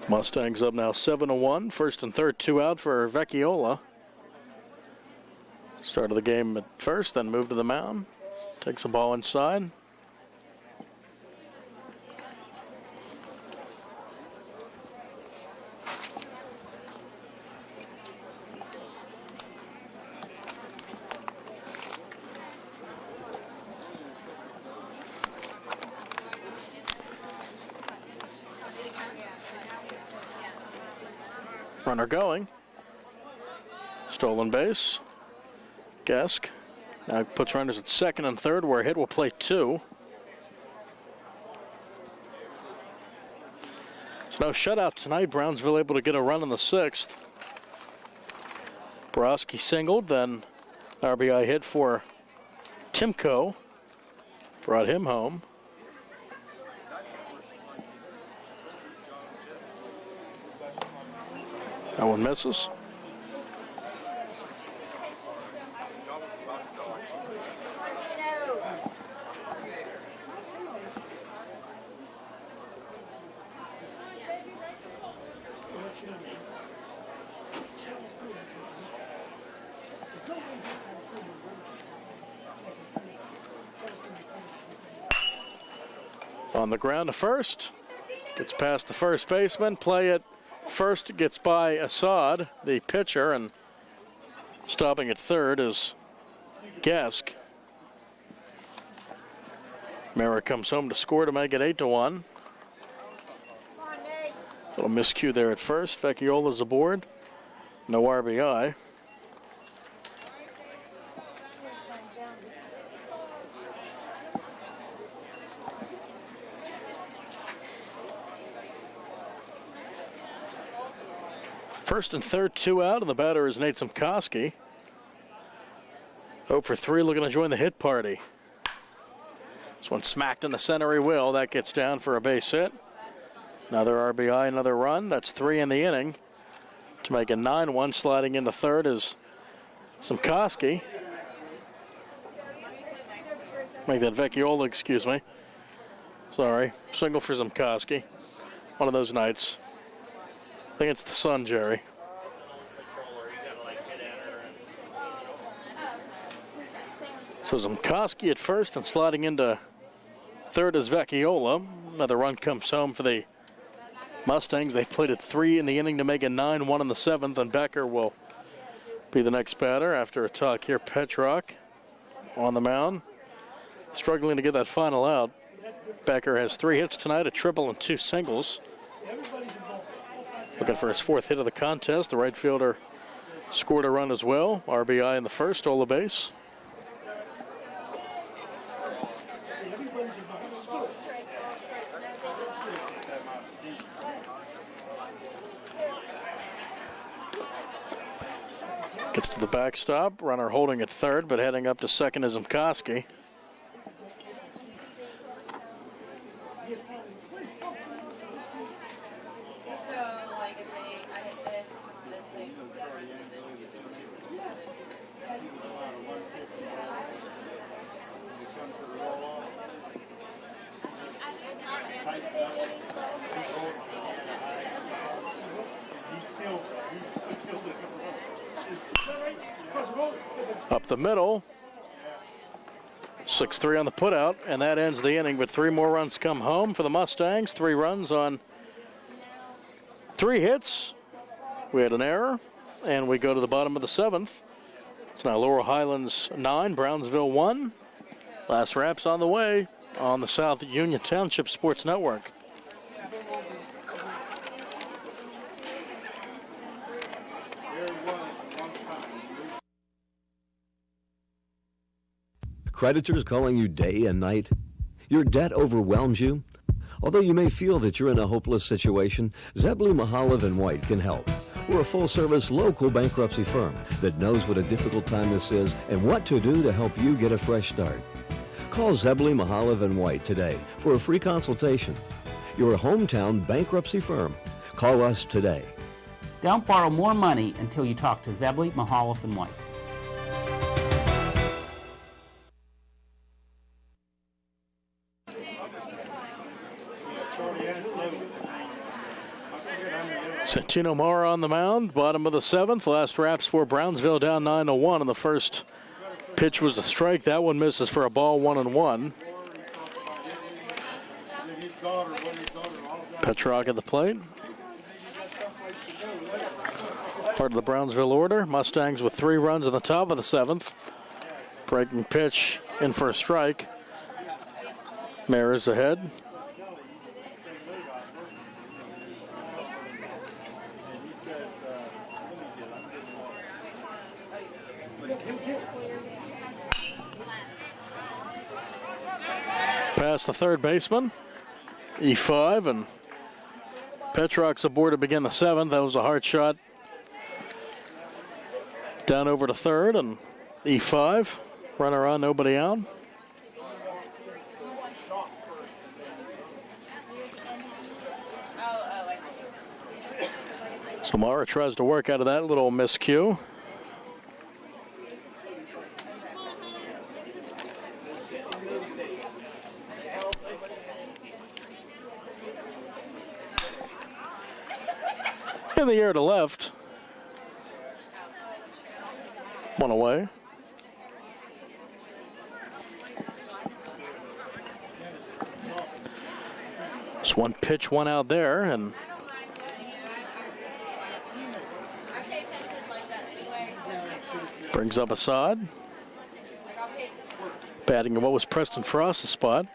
Mustangs up now 7-1. First and third, 2 out for Vecchiola. Started the game at first, then moved to the mound. Takes the ball inside. Runner going. Stolen base. Gask now puts runners at second and third, where a hit will play 2. So no shutout tonight. Brownsville able to get a run in the 6th. Borowski singled, then RBI hit for Timko. Brought him home. That one misses. On the ground to first. Gets past the first baseman. Play it first. Gets by Assad, the pitcher, and stopping at third is Gask. Merrick comes home to score to make it 8-1. Little miscue there at first. Vecchiola's aboard. No RBI. First and third, 2 out, and the batter is Nate Simkoski. 0 for 3, looking to join the hit party. This one smacked in the center, he will. That gets down for a base hit. Another RBI, another run. That's 3 in the inning. To make it 9-1, sliding into third is Simkoski. Make that Vecchiola, excuse me. Sorry, single for Simkoski. One of those nights. I think it's the sun, Jerry. So Simkoski at first, and sliding into third is Vecchiola. Another run comes home for the Mustangs. They played at 3 in the inning to make it 9-1 in the 7th, and Becker will be the next batter after a talk here. Petrock on the mound, struggling to get that final out. Becker has 3 hits tonight, a triple and 2 singles. Looking for his 4th hit of the contest. The right fielder scored a run as well. RBI in the first, stole a base. Gets to the backstop. Runner holding at third, but heading up to second is Simkoski. Up the middle. 6-3 on the putout, and that ends the inning, but 3 more runs come home for the Mustangs. 3 runs on 3 hits. We had an error, and we go to the bottom of the 7th. It's now Laurel Highlands 9, Brownsville 1. Last wraps on the way on the South Union Township Sports Network. Creditors calling you day and night? Your debt overwhelms you? Although you may feel that you're in a hopeless situation, Zebley, Mahalev & White can help. We're a full-service local bankruptcy firm that knows what a difficult time this is and what to do to help you get a fresh start. Call Zebley, Mahalev & White today for a free consultation. Your hometown bankruptcy firm. Call us today. Don't borrow more money until you talk to Zebley, Mahalev & White. Santino Mara on the mound, bottom of the 7th. Last wraps for Brownsville, down 9-1, and the first pitch was a strike. That one misses for a ball, 1-1. Petrock at the plate. Part of the Brownsville order. Mustangs with 3 runs in the top of the 7th. Breaking pitch in for a strike. Mara's ahead. Past the third baseman, E5, and Petrock's aboard to begin the 7th. That was a hard shot down over to third, and E5, runner on, nobody out. So Mara tries to work out of that little miscue. In the air to left. One away. Just one pitch, one out there, and brings up a sod. Batting in what was Preston Frost's spot.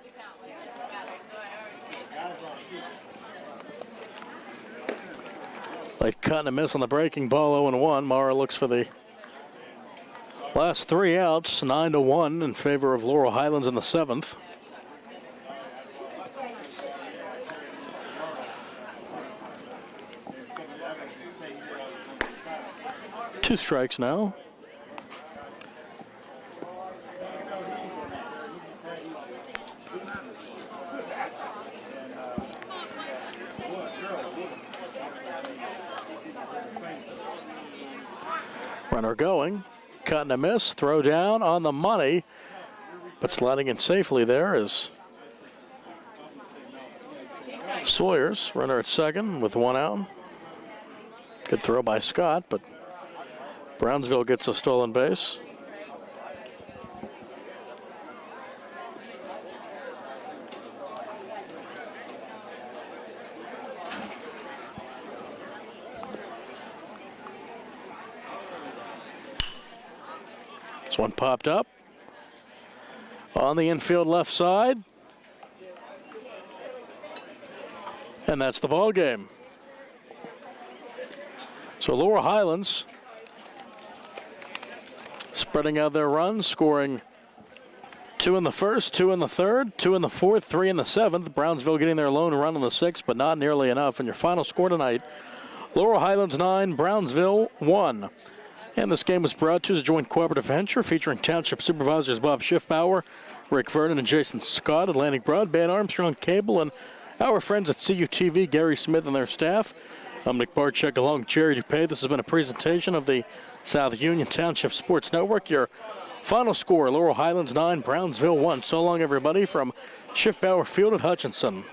Light cut and a miss on the breaking ball, 0-1. Mara looks for the last 3 outs, 9-1 in favor of Laurel Highlands in the 7th. Two strikes now. Runner going, cut and a miss, throw down on the money, but sliding in safely there is Sawyers, runner at second with 1 out. Good throw by Scott, but Brownsville gets a stolen base. This one popped up on the infield left side. And that's the ball game. So Laurel Highlands spreading out their runs, scoring 2 in the first, 2 in the third, 2 in the fourth, 3 in the 7th. Brownsville getting their lone run in the 6th, but not nearly enough. And your final score tonight, Laurel Highlands 9, Brownsville 1. And this game was brought to you as a joint cooperative venture featuring Township Supervisors Bob Schiffbauer, Rick Vernon, and Jason Scott, Atlantic Broadband, Armstrong Cable, and our friends at CUTV, Gary Smith and their staff. I'm Nick Barczyk along with Jerry Dupay. This has been a presentation of the South Union Township Sports Network. Your final score, Laurel Highlands 9, Brownsville 1. So long, everybody, from Schiffbauer Field at Hutchinson.